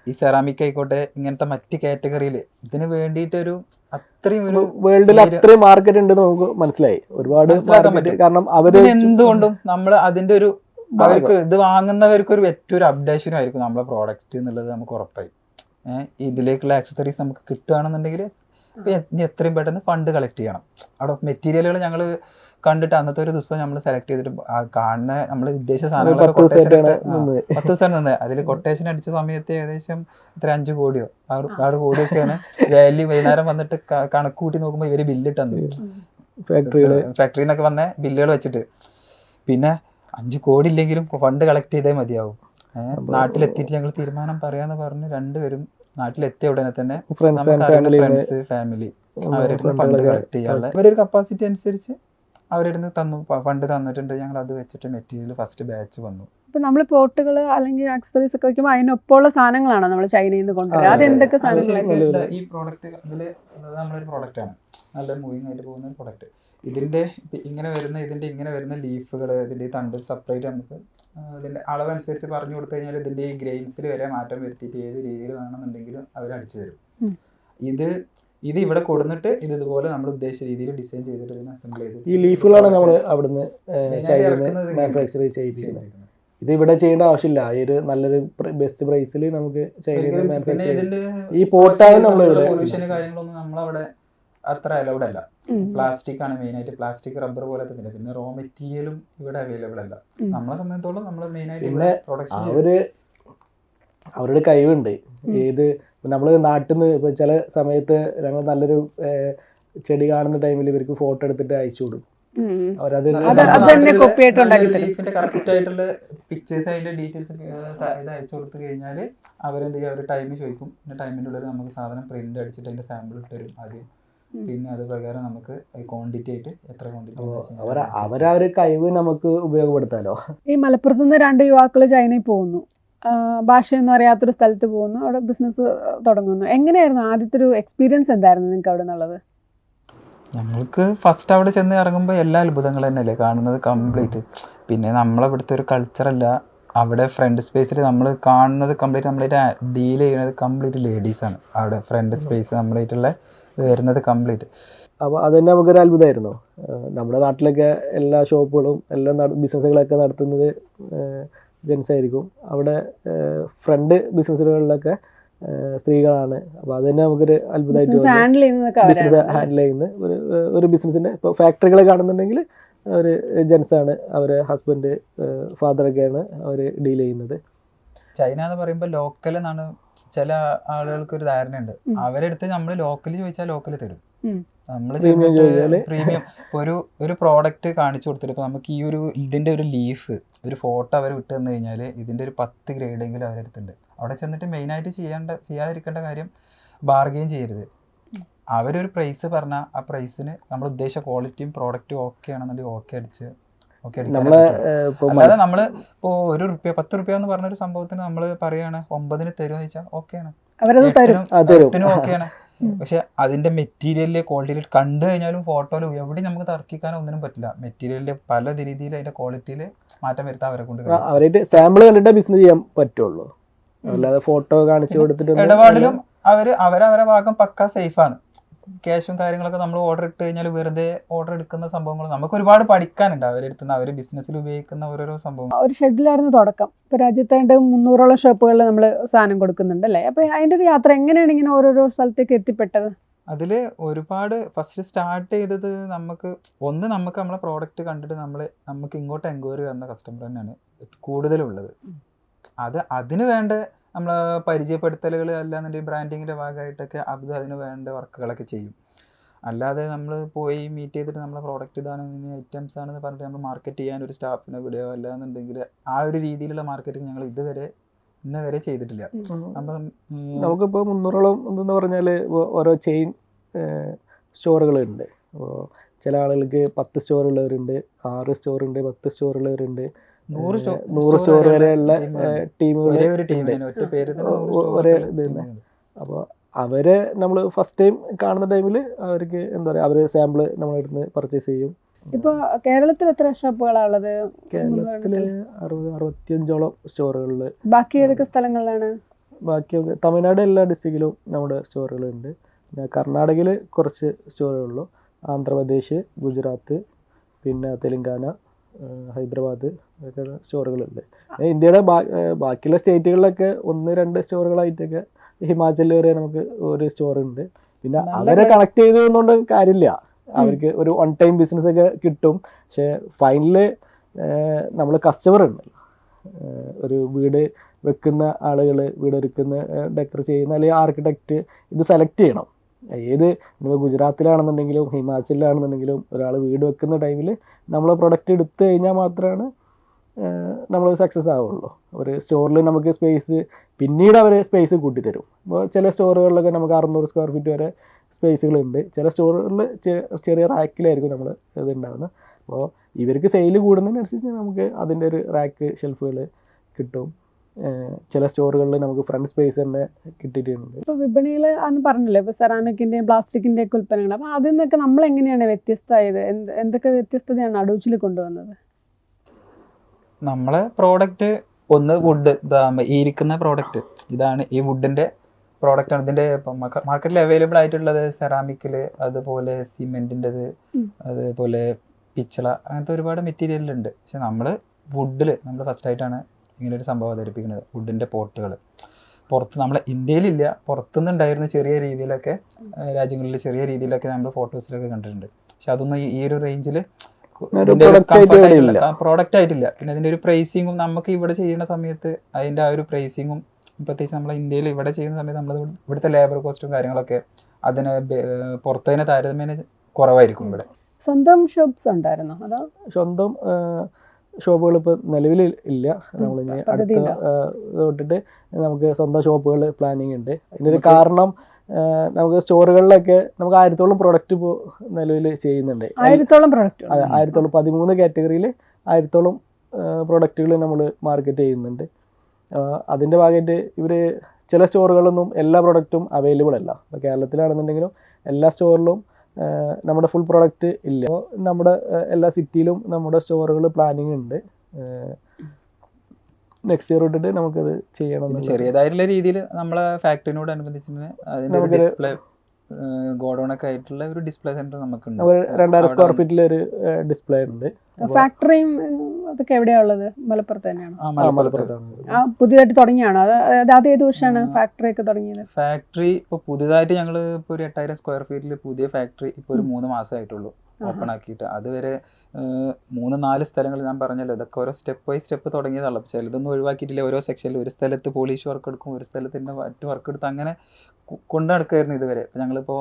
ഈ സെറാമിക് ആയിക്കോട്ടെ ഇങ്ങനത്തെ മറ്റ് കാറ്റഗറിയിൽ ഇതിന് വേണ്ടിയിട്ട് ഒരു അത്രയും ഒരു വേൾഡിൽ അത്രയും മാർക്കറ്റ് ഉണ്ടെന്ന് നമുക്ക് മനസ്സിലായി. ഒരുപാട് കാരണം അവര് എന്തുകൊണ്ടും നമ്മൾ അതിന്റെ ഒരു അവർക്ക് ഇത് വാങ്ങുന്നവർക്ക് ഒരു ഏറ്റവും ഒരു അപ്ഡേഷനും ആയിരിക്കും നമ്മളെ പ്രോഡക്റ്റ് എന്നുള്ളത് നമുക്ക് ഉറപ്പായി. ഇതിലേക്കുള്ള ആക്സസറീസ് നമുക്ക് കിട്ടുകയാണെന്നുണ്ടെങ്കിൽ അപ്പോൾ ഇനി എത്രയും പെട്ടെന്ന് ഫണ്ട് കളക്ട് ചെയ്യണം. അവിടെ മെറ്റീരിയലുകൾ ഞങ്ങൾ കണ്ടിട്ട് അന്നത്തെ ഒരു ദിവസം നമ്മൾ സെലക്ട് ചെയ്തിട്ട് കാണുന്ന നമ്മൾ ഉദ്ദേശിച്ച സാധനങ്ങളൊക്കെ 10 കൊട്ടേഷൻ ദിവസമായിട്ടാണ് 10 ദിവസം നിന്ന് അതിൽ കൊട്ടേഷൻ അടിച്ച സമയത്ത് ഏകദേശം 5 കോടിയോ 6 കോടിയൊക്കെയാണ് വാല്യൂ. വൈകുന്നേരം വന്നിട്ട് കണക്ക് കൂട്ടി നോക്കുമ്പോൾ ഇവർ ബില്ലിട്ട് തന്നു, ഫാക്ടറിയിൽ നിന്നൊക്കെ വന്ന ബില്ലുകൾ വെച്ചിട്ട്. പിന്നെ 5 കോടി ഇല്ലെങ്കിലും ഫണ്ട് കളക്ട് ചെയ്തേ മതിയാവും. നാട്ടിലെത്തിയിട്ട് ഞങ്ങൾ തീരുമാനം പറയാന്ന് പറഞ്ഞ് രണ്ടുപേരും നാട്ടിലെത്തിയ ഉടനെ തന്നെ ഫ്രണ്ട്സ് ഫാമിലി അവരുടെ ഫണ്ട് കളക്ട് ചെയ്യാനുള്ള അവരൊരു കപ്പാസിറ്റി അനുസരിച്ച് അവരുടെ ഫണ്ട് തന്നിട്ടുണ്ട്. ഞങ്ങൾ അത് വെച്ചിട്ട് മെറ്റീരിയൽ ഫസ്റ്റ് ബാച്ച് വന്നു. ഇപ്പൊ നമ്മൾ പോട്ടുകൾ അല്ലെങ്കിൽ ആക്സസറീസ് ഒക്കെ വെക്കുമ്പോൾ അതിനൊപ്പമുള്ള സാധനങ്ങളാണ് നമ്മൾ ചൈനയിൽ നിന്ന് കൊണ്ടുവരുന്നത്. അത് എന്തൊക്കെ സാധനങ്ങളാണ്? ഈ പ്രോഡക്റ്റ് ഇതില് നമ്മളൊരു പ്രോഡക്റ്റ് ആണ്, നല്ല മൂവിങ് ആയിട്ട് പോകുന്ന ഒരു പ്രോഡക്റ്റ്. ഇതിന്റെ ഇങ്ങനെ വരുന്ന ലീഫുകൾ, ഇതിന്റെ തണ്ട് സെപ്പറേറ്റ് നമുക്ക് ഇതിന്റെ അളവനുസരിച്ച് പറഞ്ഞു കൊടുത്തു കഴിഞ്ഞാൽ ഇതിന്റെ ഈ ഗ്രെയിൻസിൽ വരെ മാറ്റം വരുത്തിയിട്ട് ഏത് രീതിയിൽ വേണമെന്നുണ്ടെങ്കിലും അവർ അടിച്ചു തരും. ഇത് ഇവിടെ കൊടുത്തിട്ട് ഇതുപോലെ നമ്മൾ ഉദ്ദേശിച്ച രീതിയിൽ ഡിസൈൻ ചെയ്തിട്ട് അസംബിൾ ചെയ്ത് ഈ ലീഫുകളാണ് നമ്മൾ അവിടുന്ന് മാനുഫാക്ചർ ചെയ്യിപ്പിക്കുന്നത്. ഇത് ഇവിടെ ചെയ്യേണ്ട ആവശ്യമില്ല. ഈ ഒരു നല്ലൊരു ബെസ്റ്റ് പ്രൈസിൽ നമുക്ക് ഈ പോട്ടാണ് നമ്മളിവിടെ പൊല്യൂഷന് കാര്യങ്ങളൊന്നും നമ്മളവിടെ അത്ര അലൗഡ് അല്ല. പ്ലാസ്റ്റിക് ആണ് മെയിൻ ആയിട്ട്, പ്ലാസ്റ്റിക് റബ്ബർ പോലത്തെ. പിന്നെ റോ മെറ്റീരിയലും ഇവിടെ അവൈലബിൾ അല്ല. നമ്മളെ സംബന്ധിച്ചോളം നമ്മൾ മെയിൻ ആയിട്ട് പ്രൊഡക്ഷൻ അവരുടെ കഴിവുണ്ട്. ഏത് നമ്മൾ നാട്ടിൽ നിന്ന് ഇപ്പൊ ചില സമയത്ത് ഞങ്ങൾ നല്ലൊരു ചെടി കാണുന്ന ടൈമിൽ ഇവർക്ക് ഫോട്ടോ എടുത്തിട്ട് അയച്ചു കൊടുക്കും. ലീഫിന്റെ കറക്റ്റ് ആയിട്ടുള്ള പിക്ചേഴ്സ് അതിന്റെ ഡീറ്റെയിൽസ് ഇത് അയച്ചു കൊടുത്തു കഴിഞ്ഞാൽ അവരെന്ത് ചെയ്യും, അവർ ടൈം ചോദിക്കും. പിന്നെ ടൈമിന്റെ ഉള്ളിൽ നമുക്ക് സാധനം പ്രിന്റ് അടിച്ചിട്ട് അതിന്റെ സാമ്പിൾ ഇട്ട് തരും ആദ്യം. പിന്നെ അത് പ്രകാരം നമുക്ക് ക്വാണ്ടിറ്റി ആയിട്ട് എത്ര ക്വാണ്ടിറ്റി അവരൊരു കഴിവ് നമുക്ക് ഉപയോഗപ്പെടുത്താലോ. ഈ മലപ്പുറത്ത് നിന്ന് 2 യുവാക്കൾ ചൈനയിൽ പോകുന്നു, ഭാഷയൊന്നും അറിയാത്തൊരു സ്ഥലത്ത് പോകുന്നു, അവിടെ ബിസിനസ് തുടങ്ങുന്നു. എങ്ങനെയായിരുന്നു ആദ്യത്തെ ഒരു എക്സ്പീരിയൻസ്? എന്തായിരുന്നു നിങ്ങൾക്ക് അവിടെ നിന്നുള്ളത്? ഞങ്ങൾക്ക് ഫസ്റ്റ് അവിടെ ചെന്ന് ഇറങ്ങുമ്പോൾ എല്ലാ അത്ഭുതങ്ങൾ തന്നെയല്ലേ കാണുന്നത് കംപ്ലീറ്റ്. പിന്നെ നമ്മളിവിടുത്തെ ഒരു കൾച്ചറല്ല. അവിടെ ഫ്രണ്ട് സ്പേസിൽ നമ്മൾ കാണുന്നത് നമ്മളായിട്ട് ഡീൽ ചെയ്യുന്നത് കംപ്ലീറ്റ് ലേഡീസാണ്. അവിടെ ഫ്രണ്ട് സ്പേസ് നമ്മളായിട്ടുള്ള ഇത് വരുന്നത് കംപ്ലീറ്റ്. അപ്പോൾ അത് തന്നെ നമുക്കൊരു അത്ഭുതമായിരുന്നു. നമ്മുടെ നാട്ടിലൊക്കെ എല്ലാ ഷോപ്പുകളും എല്ലാ ബിസിനസ്സുകളൊക്കെ നടത്തുന്നത് ജെൻസ് ആയിരിക്കും. അവിടെ ഫ്രണ്ട് ബിസിനസ്സുകളിലൊക്കെ സ്ത്രീകളാണ്. അപ്പോൾ അത് തന്നെ നമുക്കൊരു അത്ഭുതമായിട്ട് ബിസിനസ് ഹാൻഡിൽ ചെയ്യുന്ന ഒരു ബിസിനസ്സിൻ്റെ ഇപ്പോൾ ഫാക്ടറികൾ കാണുന്നുണ്ടെങ്കിൽ അവർ ജെൻസാണ്, അവരെ ഹസ്ബൻഡ് ഫാദറൊക്കെയാണ് അവർ ഡീൽ ചെയ്യുന്നത്. ചൈന എന്ന് പറയുമ്പോൾ ലോക്കൽ എന്നാണ് ചില ആളുകൾക്ക് ഒരു ധാരണയുണ്ട്. അവരെടുത്ത് നമ്മൾ ലോക്കല് ചോദിച്ചാൽ ലോക്കല് തരും. നമ്മൾ പ്രീമിയം ഇപ്പോൾ ഒരു പ്രോഡക്റ്റ് കാണിച്ചു കൊടുത്തിട്ട് ഇപ്പോൾ നമുക്ക് ഈ ഇതിൻ്റെ ഒരു ലീഫ് ഒരു ഫോട്ടോ അവർ വിട്ട് തന്നു കഴിഞ്ഞാൽ ഇതിൻ്റെ ഒരു 10 ഗ്രേഡെങ്കിലും അവരെടുത്തുണ്ട്. അവിടെ ചെന്നിട്ട് മെയിനായിട്ട് ചെയ്യാതിരിക്കേണ്ട കാര്യം ബാർഗെയിൻ ചെയ്യരുത്. അവരൊരു പ്രൈസ് പറഞ്ഞാൽ ആ പ്രൈസിന് നമ്മൾ ഉദ്ദേശിച്ച ക്വാളിറ്റിയും പ്രോഡക്റ്റും ഓക്കെ ആണെന്നുണ്ടെങ്കിൽ ഓക്കെ അടിച്ച് അല്ലാതെ നമ്മൾ ഇപ്പോൾ ₹10 എന്ന് പറഞ്ഞൊരു സംഭവത്തിന് നമ്മൾ പറയുകയാണ് 9 തരുമെന്ന് ചോദിച്ചാൽ ഓക്കെയാണ്, 8 ഓക്കെയാണ്. പക്ഷെ അതിന്റെ മെറ്റീരിയലിലെ ക്വാളിറ്റിയിൽ കണ്ടു കഴിഞ്ഞാലും ഫോട്ടോയിലും എവിടെയും നമുക്ക് തർക്കിക്കാനോ ഒന്നിനും പറ്റില്ല. മെറ്റീരിയലിന്റെ പല രീതിയിൽ അതിന്റെ ക്വാളിറ്റിയിൽ മാറ്റം വരുത്താൻ അവരെ കൊണ്ട് അവരായിട്ട് സാമ്പിൾ കണ്ടിട്ട് ബിസിനസ് ചെയ്യാൻ പറ്റുള്ളൂ. അല്ലാതെ ഫോട്ടോ കാണിച്ചു കൊടുത്തിട്ട് ഇടപാടിലും അവരവരെ ഭാഗം പക്ക സേഫാണ്. ക്യാഷും കാര്യങ്ങളൊക്കെ നമ്മൾ ഓർഡർ ഇട്ട് കഴിഞ്ഞാൽ വെറുതെ ഓർഡർ എടുക്കുന്ന സംഭവങ്ങൾ നമുക്ക് ഒരുപാട് പഠിക്കാനുണ്ട് അവരെടുത്തുന്ന അവർ ബിസിനസ്സിൽ ഉപയോഗിക്കുന്ന ഓരോരോ സംഭവം. ഒരു ഷെഡിലായിരുന്നു തുടക്കം. ഇപ്പോൾ രാജ്യത്തെ 300ഓളം ഷോപ്പുകളിൽ നമ്മൾ സാധനം കൊടുക്കുന്നുണ്ട് അല്ലേ? അപ്പോൾ അതിൻ്റെ ഒരു യാത്ര എങ്ങനെയാണ് ഇങ്ങനെ ഓരോരോ സ്ഥലത്തേക്ക് എത്തിപ്പെട്ടത്? അതിൽ ഒരുപാട് ഫസ്റ്റ് സ്റ്റാർട്ട് ചെയ്തത് നമുക്ക് നമ്മളെ പ്രോഡക്റ്റ് കണ്ടിട്ട് നമുക്ക് ഇങ്ങോട്ട് എൻക്വയറി വന്ന കസ്റ്റമർ തന്നെയാണ് കൂടുതലുള്ളത്. അതിന് വേണ്ട നമ്മൾ പരിചയപ്പെടുത്തലുകൾ അല്ലാന്നുണ്ടെങ്കിൽ ബ്രാൻഡിങ്ങിൻ്റെ ഭാഗമായിട്ടൊക്കെ അതിന് വേണ്ട വർക്കുകളൊക്കെ ചെയ്യും. അല്ലാതെ നമ്മൾ പോയി മീറ്റ് ചെയ്തിട്ട് നമ്മളെ പ്രോഡക്റ്റ് ഇതാണ് ഐറ്റംസ് ആണെന്ന് പറഞ്ഞിട്ട് നമ്മൾ മാർക്കറ്റ് ചെയ്യാൻ ഒരു സ്റ്റാഫിനെ വിടുകയോ അല്ലാന്നുണ്ടെങ്കിൽ ആ ഒരു രീതിയിലുള്ള മാർക്കറ്റിംഗ് ഞങ്ങൾ ഇന്ന് വരെ ചെയ്തിട്ടില്ല. അപ്പം നമുക്കിപ്പോൾ 300ഓളം എന്തെന്ന് പറഞ്ഞാൽ ഓരോ ചെയിൻ സ്റ്റോറുകളുണ്ട്. അപ്പോൾ ചില ആളുകൾക്ക് 10 സ്റ്റോറുള്ളവരുണ്ട്, 6 സ്റ്റോറുണ്ട്, 10 സ്റ്റോറുള്ളവരുണ്ട്, 100 സ്റ്റോർ വരെയുള്ള ടീമുകൾ ഒരേ ഇതുണ്ട്. അപ്പോൾ അവരെ നമ്മൾ ഫസ്റ്റ് ടൈം കാണുന്ന ടൈമിൽ അവർക്ക് എന്താ പറയുക, അവർ സാമ്പിൾ നമ്മളെടുത്ത് പർച്ചേസ് ചെയ്യും. ഇപ്പോൾ കേരളത്തിൽ എത്ര ഷോപ്പുകളാണ് ഉള്ളത്? കേരളത്തിൽ 65ഓളം സ്റ്റോറുകളിൽ. ബാക്കി ഏതൊക്കെ സ്ഥലങ്ങളിലാണ്? ബാക്കി തമിഴ്നാട് എല്ലാ ഡിസ്ട്രിക്റ്റിലും നമ്മുടെ സ്റ്റോറുകളുണ്ട്. പിന്നെ കർണാടകയിൽ കുറച്ച് സ്റ്റോറുകളുള്ളൂ. ആന്ധ്രാപ്രദേശ്, ഗുജറാത്ത്, പിന്നെ തെലങ്കാന, ഹൈദരാബാദ് ഒക്കെ സ്റ്റോറുകളുണ്ട്. ഇന്ത്യയുടെ ബാക്കിയുള്ള സ്റ്റേറ്റുകളിലൊക്കെ 1-2 സ്റ്റോറുകളായിട്ടൊക്കെ ഹിമാചലിൽ വരെ നമുക്ക് ഒരു സ്റ്റോറുണ്ട്. പിന്നെ അവരെ കണക്ട് ചെയ്തതുകൊണ്ട് കാര്യമില്ല, അവർക്ക് ഒരു വൺ ടൈം ബിസിനസ് ഒക്കെ കിട്ടും. പക്ഷെ ഫൈനല് നമ്മൾ കസ്റ്റമർ ഉണ്ടല്ലോ, ഒരു വീട് വെക്കുന്ന ആളുകൾ, വീട് ഒരുക്കുന്ന ഡെക്കർ ചെയ്യുന്ന അല്ലെങ്കിൽ ആർക്കിടെക്റ്റ് ഇത് സെലക്ട് ചെയ്യണം. ഏത് ഇപ്പോൾ ഗുജറാത്തിലാണെന്നുണ്ടെങ്കിലും ഹിമാചലിലാണെന്നുണ്ടെങ്കിലും ഒരാൾ വീട് വെക്കുന്ന ടൈമിൽ നമ്മൾ പ്രൊഡക്റ്റ് എടുത്തു കഴിഞ്ഞാൽ മാത്രമാണ് നമ്മൾ സക്സസ് ആവുള്ളൂ. ഒരു സ്റ്റോറിൽ നമുക്ക് സ്പേസ് പിന്നീട് അവർ സ്പേസ് കൂട്ടിത്തരും. അപ്പോൾ ചില സ്റ്റോറുകളിലൊക്കെ നമുക്ക് 600 സ്ക്വയർ ഫീറ്റ് വരെ സ്പേസുകളുണ്ട്. ചില സ്റ്റോറുകളിൽ ചെറിയ റാക്കിലായിരിക്കും നമ്മൾ ഇത് ഉണ്ടാകുന്നത്. അപ്പോൾ ഇവർക്ക് സെയിൽ കൂടുന്നതിനനുസരിച്ച് നമുക്ക് അതിൻ്റെ ഒരു റാക്ക് ഷെൽഫുകൾ കിട്ടും. ചില സ്റ്റോറുകളിൽ നമുക്ക് ഫ്രണ്ട് സ്പേസ് തന്നെ കിട്ടിയിട്ടുണ്ട്. ഇപ്പോൾ വിപണിയിൽ അന്ന് പറഞ്ഞല്ലോ, ഇപ്പോൾ സെറാമിക്കിൻ്റെയും പ്ലാസ്റ്റിക്കിൻ്റെയും ഒക്കെ ഉൽപ്പന്നങ്ങൾ, അപ്പോൾ അതിൽ നിന്നൊക്കെ നമ്മൾ എങ്ങനെയാണ് വ്യത്യസ്തമായത്? എന്തൊക്കെ വ്യത്യസ്തതയാണ് അടൂച്ചിൽ കൊണ്ടുവന്നത്? നമ്മളെ പ്രോഡക്റ്റ് ഒന്ന് വുഡ്, ഈ ഇരിക്കുന്ന പ്രോഡക്റ്റ് ഇതാണ്, ഈ വുഡിൻ്റെ പ്രോഡക്റ്റാണ്. ഇതിൻ്റെ ഇപ്പം മാർക്കറ്റിൽ അവൈലബിൾ ആയിട്ടുള്ളത് സെറാമിക്കിൽ, അതുപോലെ സിമെൻറ്റിൻ്റെത്, അതുപോലെ പിച്ചള, അങ്ങനത്തെ ഒരുപാട് മെറ്റീരിയലുണ്ട്. പക്ഷെ നമ്മൾ വുഡിൽ നമ്മൾ ഫസ്റ്റായിട്ടാണ് ഇങ്ങനൊരു സംഭവം അവതരിപ്പിക്കുന്നത്. വുഡിൻ്റെ പോട്ടുകൾ പുറത്ത് നമ്മളെ ഇന്ത്യയിലില്ല, പുറത്തുനിന്ന് ഉണ്ടായിരുന്ന ചെറിയ രീതിയിലൊക്കെ രാജ്യങ്ങളിൽ ചെറിയ രീതിയിലൊക്കെ നമ്മൾ ഫോട്ടോസിലൊക്കെ കണ്ടിട്ടുണ്ട്. പക്ഷെ അതൊന്നും ഈ ഒരു റേഞ്ചിൽ പ്രോഡക്റ്റ് ആയിട്ടില്ല. പിന്നെ അതിൻ്റെ ഒരു പ്രൈസിങ്ങും നമുക്ക് ഇവിടെ ചെയ്യുന്ന സമയത്ത് അതിൻ്റെ ആ ഒരു പ്രൈസിങ്ങും, പ്രത്യേകിച്ച് നമ്മളെ ഇന്ത്യയിൽ ഇവിടെ ചെയ്യുന്ന സമയത്ത് നമ്മൾ ഇവിടുത്തെ ലേബർ കോസ്റ്റും കാര്യങ്ങളൊക്കെ അതിന് പുറത്തതിനെ താരതമ്യേന കുറവായിരിക്കും. ഇവിടെ സ്വന്തം ഷോപ്സ് ഉണ്ടായിരുന്നോ? അതോ സ്വന്തം ഷോപ്പുകൾ ഇപ്പോൾ നിലവിൽ ഇല്ല. നമ്മളിനി അടുത്ത തൊട്ടിട്ട് നമുക്ക് സ്വന്തം ഷോപ്പുകൾ പ്ലാനിങ് ഉണ്ട്. അതിനൊരു കാരണം നമുക്ക് സ്റ്റോറുകളിലൊക്കെ നമുക്ക് 1000-ഓളം പ്രൊഡക്റ്റ് ഇപ്പോൾ നിലവിൽ ചെയ്യുന്നുണ്ട്. 1000-ഓളം പ്രൊഡക്റ്റ്? അതെ, 1000-ഓളം 13 കാറ്റഗറിയിൽ 1000-ഓളം പ്രൊഡക്റ്റുകൾ നമ്മൾ മാർക്കറ്റ് ചെയ്യുന്നുണ്ട്. അതിൻ്റെ ഭാഗമായിട്ട് ഇവർ ചില സ്റ്റോറുകളിലൊന്നും എല്ലാ പ്രൊഡക്റ്റും അവൈലബിൾ അല്ല. ഇപ്പോൾ കേരളത്തിലാണെന്നുണ്ടെങ്കിലും എല്ലാ സ്റ്റോറിലും നമ്മുടെ ഫുൾ പ്രൊഡക്റ്റ് ഇല്ല. അപ്പോൾ നമ്മുടെ എല്ലാ സിറ്റിയിലും നമ്മുടെ സ്റ്റോറുകൾ പ്ലാനിങ് ഉണ്ട്. നെക്സ്റ്റ് ഇയർ തൊട്ടിട്ട് നമുക്കത് ചെയ്യണം. ചെറിയതായിട്ടുള്ള രീതിയിൽ നമ്മളെ ഫാക്ടറിനോട് അനുബന്ധിച്ച് അതിൻ്റെ ഡിസ്പ്ലേ ഗോഡൗണൊക്കെ ആയിട്ടുള്ള ഒരു ഡിസ്പ്ലേ സെന്റർ നമുക്കുണ്ട്. 2000 സ്ക്വയർ ഫീറ്റിൽ ഒരു ഡിസ്പ്ലേ ഉണ്ട്. ഫാക്ടറിയും അതൊക്കെ എവിടെയാ ഉള്ളത്? മലപ്പുറത്ത് തന്നെയാണോ? മലപ്പുറത്താണ്. പുതിയതായിട്ട് തുടങ്ങിയാണോ? അത് ഏത് വർഷമാണ് ഫാക്ടറി ഒക്കെ തുടങ്ങിയത്? ഫാക്ടറി ഇപ്പോൾ പുതുതായിട്ട് ഞങ്ങൾ ഇപ്പോൾ ഒരു 8000 സ്ക്വയർ ഫീറ്റിൽ പുതിയ ഫാക്ടറി ഇപ്പോൾ ഒരു 3 മാസമായിട്ടുള്ളൂ ഓപ്പൺ ആക്കിയിട്ട്. അതുവരെ 3-4 സ്ഥലങ്ങൾ ഞാൻ പറഞ്ഞല്ലോ, ഇതൊക്കെ ഓരോ സ്റ്റെപ്പ് ബൈ സ്റ്റെപ്പ് തുടങ്ങിയതാണ്. ചിലതൊന്നും ഒഴിവാക്കിയിട്ടില്ല. ഓരോ സെക്ഷനിൽ ഒരു സ്ഥലത്ത് പോളിഷ് വർക്ക് എടുക്കും, ഒരു സ്ഥലത്തിൻ്റെ മറ്റ് വർക്ക് എടുത്ത് അങ്ങനെ കൊണ്ടു നടക്കുമായിരുന്നു ഇതുവരെ. ഞങ്ങളിപ്പോൾ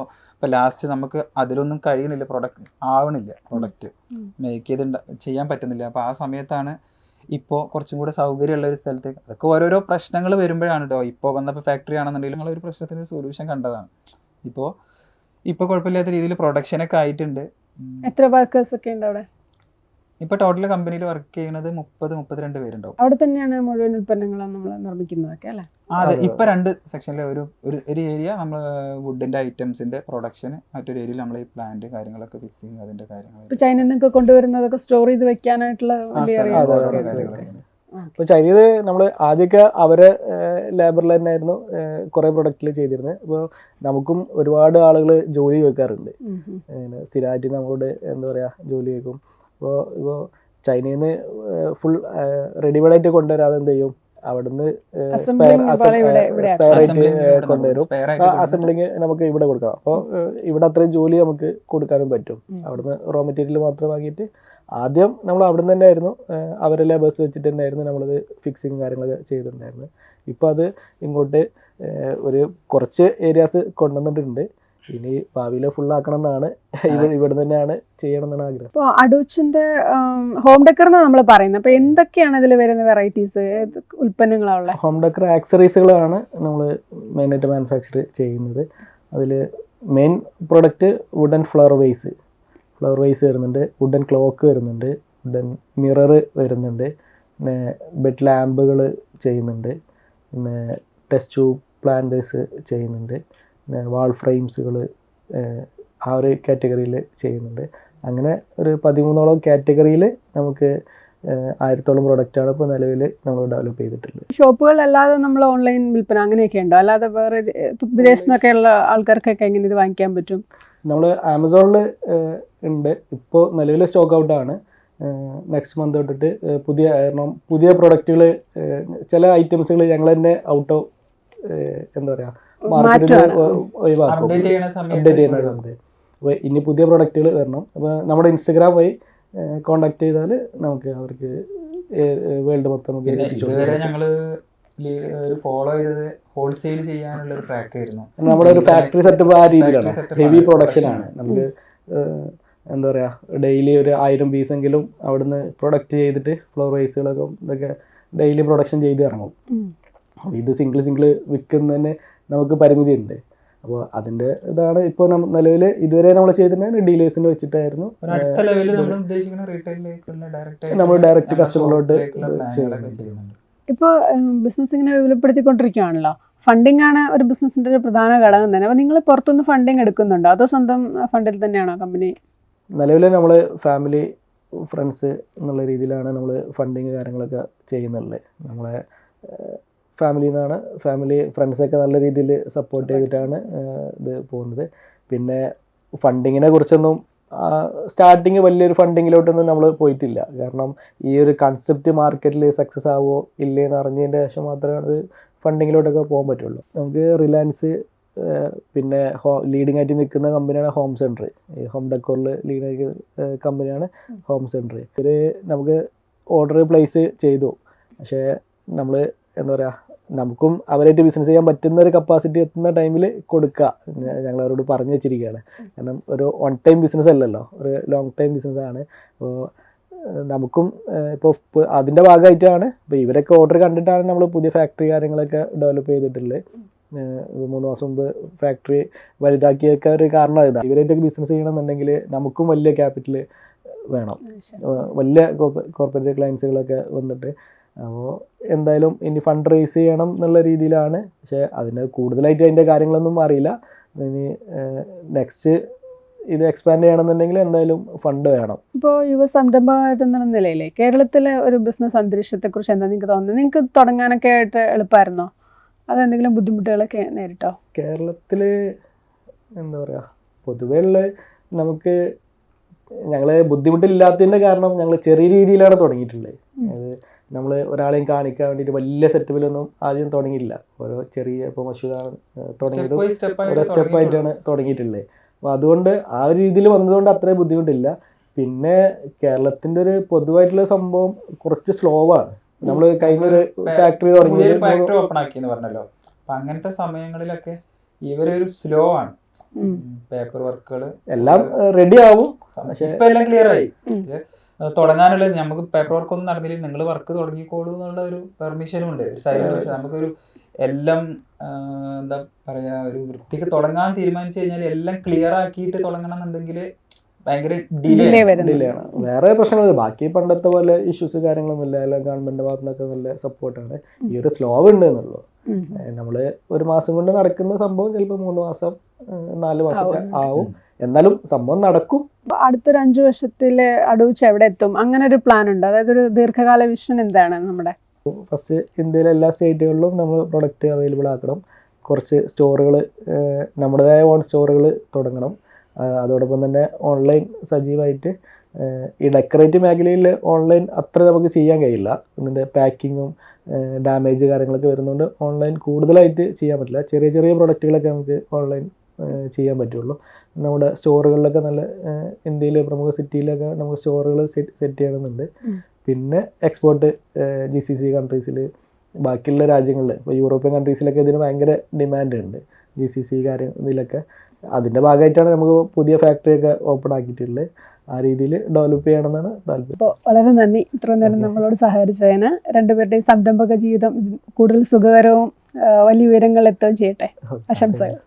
ലാസ്റ്റ് നമുക്ക് അതിലൊന്നും കഴിയണില്ല, പ്രൊഡക്റ്റ് മേക്ക് ചെയ്ത് ചെയ്യാൻ പറ്റുന്നില്ല. അപ്പോൾ ആ സമയത്താണ് ഇപ്പോൾ കുറച്ചും കൂടെ സൗകര്യമുള്ള ഒരു സ്ഥലത്തേക്ക്, അതൊക്കെ ഓരോരോ പ്രശ്നങ്ങൾ വരുമ്പോഴാണ് കേട്ടോ. ഇപ്പോൾ വന്നപ്പോൾ ഫാക്ടറി ആണെന്നുണ്ടെങ്കിൽ ഞങ്ങളൊരു പ്രശ്നത്തിന് സൊല്യൂഷൻ കണ്ടതാണ്. ഇപ്പോൾ കുഴപ്പമില്ലാത്ത രീതിയിൽ പ്രൊഡക്ഷനൊക്കെ ആയിട്ടുണ്ട്. എത്ര വർക്കേഴ്സ് ഒക്കെ ഉണ്ട് അവിടെ? ഇപ്പോൾ ടോട്ടൽ കമ്പനിയിൽ വർക്ക് ചെയ്യുന്നത് 30-32 പേരുണ്ടാവും. അവിടെ തന്നെയാണ് മുഴുവൻ ഉൽപ്പന്നങ്ങളും നമ്മൾ നിർമ്മിക്കുന്നതൊക്കെ അല്ലേ? അതെ, ഇപ്പോൾ 2 സെക്ഷനിൽ ഒരു ഏരിയ നമ്മൾ വുഡിൻ്റെ ഐറ്റംസിൻ്റെ പ്രൊഡക്ഷന്, മറ്റൊരു ഏരിയയിൽ നമ്മൾ ഈ പ്ലാന്റ് കാര്യങ്ങളൊക്കെ ഫിക്സിങ് അതിൻ്റെ കാര്യങ്ങൾ. ചൈനയിൽ നിന്നൊക്കെ കൊണ്ടുവരുന്നതൊക്കെ സ്റ്റോർ ചെയ്ത് വെക്കാനായിട്ടുള്ള ഇപ്പോൾ ചൈനീസ് നമ്മൾ ആദ്യമൊക്കെ അവരെ ലേബറിൽ തന്നെയായിരുന്നു കുറേ പ്രൊഡക്റ്റിൽ ചെയ്തിരുന്നത്. അപ്പോൾ നമുക്കും ഒരുപാട് ആളുകൾ ജോലി വെക്കാറുണ്ട്, സ്ഥിരമായിട്ട് നമ്മളോട് എന്താ പറയുക ജോലി വെക്കും. ഇപ്പോൾ ചൈനയിൽ നിന്ന് ഫുൾ റെഡിമെയ്ഡായിട്ട് കൊണ്ടുവരാതെ എന്ത് ചെയ്യും, അവിടുന്ന് സ്പെയർ ആയിട്ട് കൊണ്ടുവരും. അസംബ്ലിങ് നമുക്ക് ഇവിടെ കൊടുക്കാം. അപ്പോൾ ഇവിടെ അത്രയും ജോലി നമുക്ക് കൊടുക്കാനും പറ്റും. അവിടുന്ന് റോ മെറ്റീരിയൽ മാത്രം വാങ്ങിയിട്ട് ആദ്യം നമ്മൾ അവിടെ നിന്ന് തന്നെയായിരുന്നു അവരെ ലേബേഴ്സ് വെച്ചിട്ട് തന്നെയായിരുന്നു നമ്മളത് ഫിക്സിങ് കാര്യങ്ങളൊക്കെ ചെയ്തിട്ടുണ്ടായിരുന്നത്. ഇപ്പോൾ അത് ഇങ്ങോട്ട് ഒരു കുറച്ച് ഏരിയാസ് കൊണ്ടുവന്നിട്ടുണ്ട്. ഇനി ഭാവിയിൽ ഫുള്ളാക്കണം എന്നാണ്, ഇവിടെ തന്നെയാണ് ചെയ്യണം എന്നാണ് ആഗ്രഹം. ഇപ്പോൾ അടൂച്ചിൻ്റെ ഹോം ഡെക്കർ എന്ന് നമ്മൾ പറയുന്നത്, അപ്പോൾ എന്തൊക്കെയാണ് ഇതിൽ വരുന്ന വെറൈറ്റീസ്, ഉൽപ്പന്നങ്ങളാണുള്ളത്? ഹോം ഡെക്കർ ആക്സറീസുകളാണ് നമ്മൾ മെയിനായിട്ട് മാനുഫാക്ചർ ചെയ്യുന്നത്. അതിൽ main product wooden flower vase വരുന്നുണ്ട്, വുഡൻ ക്ലോക്ക് വരുന്നുണ്ട്, വുഡൻ മിറർ വരുന്നുണ്ട്, പിന്നെ ബെഡ് ലാമ്പുകൾ ചെയ്യുന്നുണ്ട്, പിന്നെ ടെസ്റ്റ് ട്യൂബ് പ്ലാന്റേഴ്സ് ചെയ്യുന്നുണ്ട്, പിന്നെ വാൾ ഫ്രെയിംസുകൾ ആ ഒരു കാറ്റഗറിയിൽ ചെയ്യുന്നുണ്ട്. അങ്ങനെ ഒരു 13ഓളം കാറ്റഗറിയിൽ നമുക്ക് 1000-ഓളം പ്രൊഡക്റ്റാണ് ഇപ്പോൾ നിലവിൽ നമ്മൾ ഡെവലപ്പ് ചെയ്തിട്ടുള്ളത്. ഷോപ്പുകളല്ലാതെ നമ്മൾ ഓൺലൈൻ വിൽപ്പന അങ്ങനെയൊക്കെ ഉണ്ടോ? അല്ലാതെ വേറെ വിദേശത്തു നിന്നൊക്കെയുള്ള ആൾക്കാർക്കൊക്കെ എങ്ങനെ ഇത് വാങ്ങിക്കാൻ പറ്റും? നമ്മൾ ആമസോണിൽ ഉണ്ട്. ഇപ്പോൾ നിലവിൽ സ്റ്റോക്ക് ഔട്ടാണ്. നെക്സ്റ്റ് മന്ത് തൊട്ടിട്ട് പുതിയ പ്രൊഡക്റ്റുകൾ ചില ഐറ്റംസുകൾ ഞങ്ങൾ തന്നെ ഔട്ട് ഓഫ് എന്താ പറയുക മാർക്കറ്റിൽ മാറ്റുവാണ്. ഒഴിവാക്കും, അപ്ഡേറ്റ് ചെയ്യുന്ന അപ്ഡേറ്റ് ചെയ്യുന്ന സമയത്ത് സമയത്ത്. അപ്പോൾ ഇനി പുതിയ പ്രൊഡക്റ്റുകൾ വരണം. അപ്പോൾ നമ്മുടെ ഇൻസ്റ്റഗ്രാം വഴി കോണ്ടാക്ട് ചെയ്താൽ നമുക്ക് അവർക്ക് വേൾഡ് മൊത്തം നമുക്ക് പിന്നെ എത്തിച്ചു ഇതുവരെ കൊടുക്കാം. ഞങ്ങള് ഒരു ഫോളോ ചെയ്തത് ഹോൾസെയിൽ ചെയ്യാനുള്ള ഒരു ട്രാക്ക് ആയിരുന്നു. നമ്മുടെ ഒരു ഫാക്ടറി സെറ്റപ്പ് ആ രീതിയിലാണ്, Factory setup ഹെവി ആണ്, പ്രൊഡക്ഷൻ production ആണ്. നമുക്ക് എന്താ പറയുക, ഡെയിലി ഒരു 1000 പീസെങ്കിലും അവിടുന്ന് പ്രൊഡക്റ്റ് ചെയ്തിട്ട് ഫ്ലോർ വൈസുകളൊക്കെ ഇതൊക്കെ ഡെയിലി പ്രൊഡക്ഷൻ ചെയ്ത് ഇറങ്ങും. അപ്പോൾ ഇത് സിംഗിൾ വിൽക്കുന്നതിന് നമുക്ക് പരിമിതി ഉണ്ട്. അപ്പോൾ അതിൻ്റെ ഇതാണ് ഇപ്പോൾ നിലവിൽ ഇതുവരെ നമ്മൾ ചെയ്തിട്ടുണ്ടെങ്കിൽ ഡീലേഴ്സിനെ വെച്ചിട്ടായിരുന്നു അടുത്ത ലെവലിൽ നമ്മൾ ഉദ്ദേശിക്കുന്ന റീറ്റെയിലേക്കുള്ള നമ്മൾ ഡയറക്റ്റ് കസ്റ്റമറിലോട്ട് ചെയ്യുന്നുണ്ട്. ഇപ്പോൾ ബിസിനസ് ഇങ്ങനെ വിപുലപ്പെടുത്തിക്കൊണ്ടിരിക്കുകയാണല്ലോ. ഫണ്ടിങ് ആണ് ഒരു ബിസിനസിന്റെ ഒരു പ്രധാന ഘടകം തന്നെ. അപ്പോൾ നിങ്ങൾ പുറത്തുനിന്ന് ഫണ്ടിങ് എടുക്കുന്നുണ്ടോ, അതോ സ്വന്തം ഫണ്ടിൽ തന്നെയാണോ കമ്പനി? നിലവിൽ നമ്മൾ ഫാമിലി ഫ്രണ്ട്സ് എന്നുള്ള രീതിയിലാണ് നമ്മൾ ഫണ്ടിങ് കാര്യങ്ങളൊക്കെ ചെയ്യുന്നുള്ളത്. നമ്മളെ ഫാമിലിയിൽ നിന്നാണ്, ഫാമിലി ഫ്രണ്ട്സൊക്കെ നല്ല രീതിയിൽ സപ്പോർട്ട് ചെയ്തിട്ടാണ് ഇത് പോകുന്നത്. പിന്നെ ഫണ്ടിങ്ങിനെ കുറിച്ചൊന്നും സ്റ്റാർട്ടിങ് വലിയൊരു ഫണ്ടിങ്ങിലോട്ടൊന്നും നമ്മൾ പോയിട്ടില്ല. കാരണം ഈ ഒരു കൺസെപ്റ്റ് മാർക്കറ്റിൽ സക്സസ് ആവുമോ ഇല്ലേ എന്ന് അറിഞ്ഞതിൻ്റെ ശേഷം മാത്രമേ അത് ഫണ്ടിങ്ങിലോട്ടൊക്കെ പോകാൻ പറ്റുള്ളൂ. നമുക്ക് റിലയൻസ് പിന്നെ ലീഡിംഗ് ആയിട്ട് നിൽക്കുന്ന കമ്പനിയാണ് ഹോം സെൻറ്റർ. ഈ ഹോം ഡെക്കോറിൽ ലീഡ് ആയിട്ട് കമ്പനിയാണ് ഹോം സെൻറ്റർ. ഇവർ നമുക്ക് ഓർഡർ പ്ലേസ് ചെയ്തു, പക്ഷേ നമ്മൾ എന്താ പറയുക, നമുക്കും അവരായിട്ട് ബിസിനസ് ചെയ്യാൻ പറ്റുന്ന ഒരു കപ്പാസിറ്റി എത്തുന്ന ടൈമിൽ കൊടുക്കുക, ഞങ്ങൾ അവരോട് പറഞ്ഞു വെച്ചിരിക്കുകയാണ്. കാരണം ഒരു വൺ ടൈം ബിസിനസ് അല്ലല്ലോ, ഒരു ലോങ് ടൈം ബിസിനസ്സാണ്. അപ്പോൾ നമുക്കും ഇപ്പോൾ അതിൻ്റെ ഭാഗമായിട്ടാണ് ഇപ്പോൾ ഇവരൊക്കെ ഓർഡർ കണ്ടിട്ടാണ് നമ്മൾ പുതിയ ഫാക്ടറി കാര്യങ്ങളൊക്കെ ഡെവലപ്പ് ചെയ്തിട്ടുള്ളത്. 3 മാസം മുമ്പ് ഫാക്ടറി വലുതാക്കിയൊക്കെ ഒരു കാരണം ഇതാണ്. ഇവരായിട്ടൊക്കെ ബിസിനസ് ചെയ്യണമെന്നുണ്ടെങ്കിൽ നമുക്കും വലിയ ക്യാപിറ്റൽ വേണം, വലിയ കോർപ്പറേറ്റ് ക്ലയൻസുകളൊക്കെ വന്നിട്ട്. അപ്പോൾ എന്തായാലും ഇനി ഫണ്ട് റേസ് ചെയ്യണം എന്നുള്ള രീതിയിലാണ്. പക്ഷേ അതിന് കൂടുതലായിട്ട് അതിൻ്റെ കാര്യങ്ങളൊന്നും അറിയില്ല. ഇനി നെക്സ്റ്റ് ഇത് എക്സ്പാൻഡ് ചെയ്യണമെന്നുണ്ടെങ്കിൽ എന്തായാലും ഫണ്ട് വേണം. ഇപ്പോൾ യുവ സംരംഭകരെന്നുള്ള നിലയിലെ കേരളത്തിലെ ഒരു ബിസിനസ് അന്തരീക്ഷത്തെക്കുറിച്ച് എന്താ നിങ്ങൾക്ക് തോന്നുന്നത്? നിങ്ങൾക്ക് തുടങ്ങാനൊക്കെ ആയിട്ട് എളുപ്പമായിരുന്നോ, അതെന്തെങ്കിലും ബുദ്ധിമുട്ടുകളൊക്കെ നേരിട്ടോ? കേരളത്തിൽ എന്താ പറയുക, പൊതുവേ ഉള്ള നമുക്ക് ഞങ്ങൾ ബുദ്ധിമുട്ടില്ലാത്തതിൻ്റെ കാരണം ഞങ്ങൾ ചെറിയ രീതിയിലാണ് തുടങ്ങിയിട്ടുള്ളത്. അത് നമ്മൾ ഒരാളെയും കാണിക്കാൻ വേണ്ടിയിട്ട് വലിയ സെറ്റപ്പിലൊന്നും ആദ്യം തുടങ്ങിയില്ല. ഓരോ ചെറിയ ഇപ്പോൾ മഷൂദാണ് തുടങ്ങിയത്, ഓരോ സ്റ്റെപ്പായിട്ടാണ് തുടങ്ങിയിട്ടുള്ളത്. അപ്പോൾ അതുകൊണ്ട് ആ ഒരു രീതിയിൽ വന്നതുകൊണ്ട് അത്രയും ബുദ്ധിമുട്ടില്ല. പിന്നെ കേരളത്തിൻ്റെ ഒരു പൊതുവായിട്ടുള്ള സംഭവം കുറച്ച് സ്ലോ ആണ്. നമ്മൾ കഴിഞ്ഞൊരു ഫാക്ടറി തുടങ്ങി ഓപ്പൺ ആക്കി എന്ന് പറഞ്ഞല്ലോ, അപ്പൊ അങ്ങനത്തെ സമയങ്ങളിലൊക്കെ ഇവരൊരു സ്ലോ ആണ്. പേപ്പർ വർക്കുകൾ എല്ലാം റെഡി ആവും, ഇപ്പൊ എല്ലാം ക്ലിയർ ആയി. തുടങ്ങാനുള്ളത് നമുക്ക് പേപ്പർ വർക്ക് ഒന്നും നടന്നില്ല, നിങ്ങൾ വർക്ക് തുടങ്ങിക്കോളൂ എന്നുള്ള ഒരു പെർമിഷനും ഉണ്ട്, ഒരു സൈലന്റ്. നമുക്കൊരു എല്ലാം എന്താ പറയാ, ഒരു വൃത്തിക്ക് തുടങ്ങാൻ തീരുമാനിച്ചു കഴിഞ്ഞാൽ എല്ലാം ക്ലിയർ ആക്കിയിട്ട് തുടങ്ങണം എന്നുണ്ടെങ്കിൽ ഭയങ്കര ഡിലേ ആണ്. വേറെ പ്രശ്നങ്ങൾ ബാക്കി പണ്ടത്തെ പോലെ ഇഷ്യൂസ് കാര്യങ്ങളൊന്നുമില്ല. എല്ലാം ഗവൺമെന്റ് ഭാഗത്തു നിന്നൊക്കെ നല്ല സപ്പോർട്ടാണ്. ഈ ഒരു സ്ലോ ഉണ്ട് എന്നുള്ളൂ. നമ്മൾ 1 മാസം കൊണ്ട് നടക്കുന്ന സംഭവം ചിലപ്പോൾ 3 മാസം 4 മാസം ആവും, എന്നാലും സംഭവം നടക്കും. അടുത്തൊരു 5 വർഷത്തില് അടൂച്ച് എവിടെ എത്തും, അങ്ങനെ ഒരു പ്ലാൻ ഉണ്ട്? അതായത് ഒരു ദീർഘകാല വിഷൻ എന്താണ് നമ്മുടെ? ഫസ്റ്റ് ഇന്ത്യയിലെ എല്ലാ സ്റ്റേറ്റുകളിലും നമ്മൾ പ്രൊഡക്റ്റ് അവൈലബിൾ ആക്കണം. കുറച്ച് സ്റ്റോറുകൾ, നമ്മുടേതായ ഓൺ സ്റ്റോറുകൾ തുടങ്ങണം. അതോടൊപ്പം തന്നെ ഓൺലൈൻ സജീവമായിട്ട്, ഈ ഡെക്കറേറ്റീവ് മേഖലയിൽ ഓൺലൈൻ അത്ര നമുക്ക് ചെയ്യാൻ കഴിയില്ല. ഇതിൻ്റെ പാക്കിങ്ങും ഡാമേജ് കാര്യങ്ങളൊക്കെ വരുന്നതുകൊണ്ട് ഓൺലൈൻ കൂടുതലായിട്ട് ചെയ്യാൻ പറ്റില്ല. ചെറിയ ചെറിയ പ്രൊഡക്റ്റുകളൊക്കെ നമുക്ക് ഓൺലൈൻ ചെയ്യാൻ പറ്റുള്ളൂ. നമ്മുടെ സ്റ്റോറുകളിലൊക്കെ നല്ല ഇന്ത്യയിലെ പ്രമുഖ സിറ്റിയിലൊക്കെ നമുക്ക് സ്റ്റോറുകൾ സെറ്റ് ചെയ്യണമെന്നുണ്ട്. പിന്നെ എക്സ്പോർട്ട് GCC കൺട്രീസിൽ, ബാക്കിയുള്ള രാജ്യങ്ങളിൽ, ഇപ്പോൾ യൂറോപ്യൻ കൺട്രീസിലൊക്കെ ഇതിന് ഭയങ്കര ഡിമാൻഡ് ഉണ്ട്. GCC കാര്യം ഇതിലൊക്കെ അതിൻ്റെ ഭാഗമായിട്ടാണ് നമുക്ക് പുതിയ ഫാക്ടറിയൊക്കെ ഓപ്പൺ ആക്കിയിട്ടുള്ളത്. ആ രീതിയിൽ ഡെവലപ്പ് ചെയ്യണമെന്നാണ് താല്പര്യം. അപ്പോൾ വളരെ നന്ദി, ഇത്രയും നേരം നമ്മളോട് സഹകരിച്ചതിന്. രണ്ടുപേരുടെയും സംരംഭക ജീവിതം കൂടുതൽ സുഖകരവും വലിയ ഉയരങ്ങളിലെത്തുകയും ചെയ്യട്ടെ. ആശംസകൾ.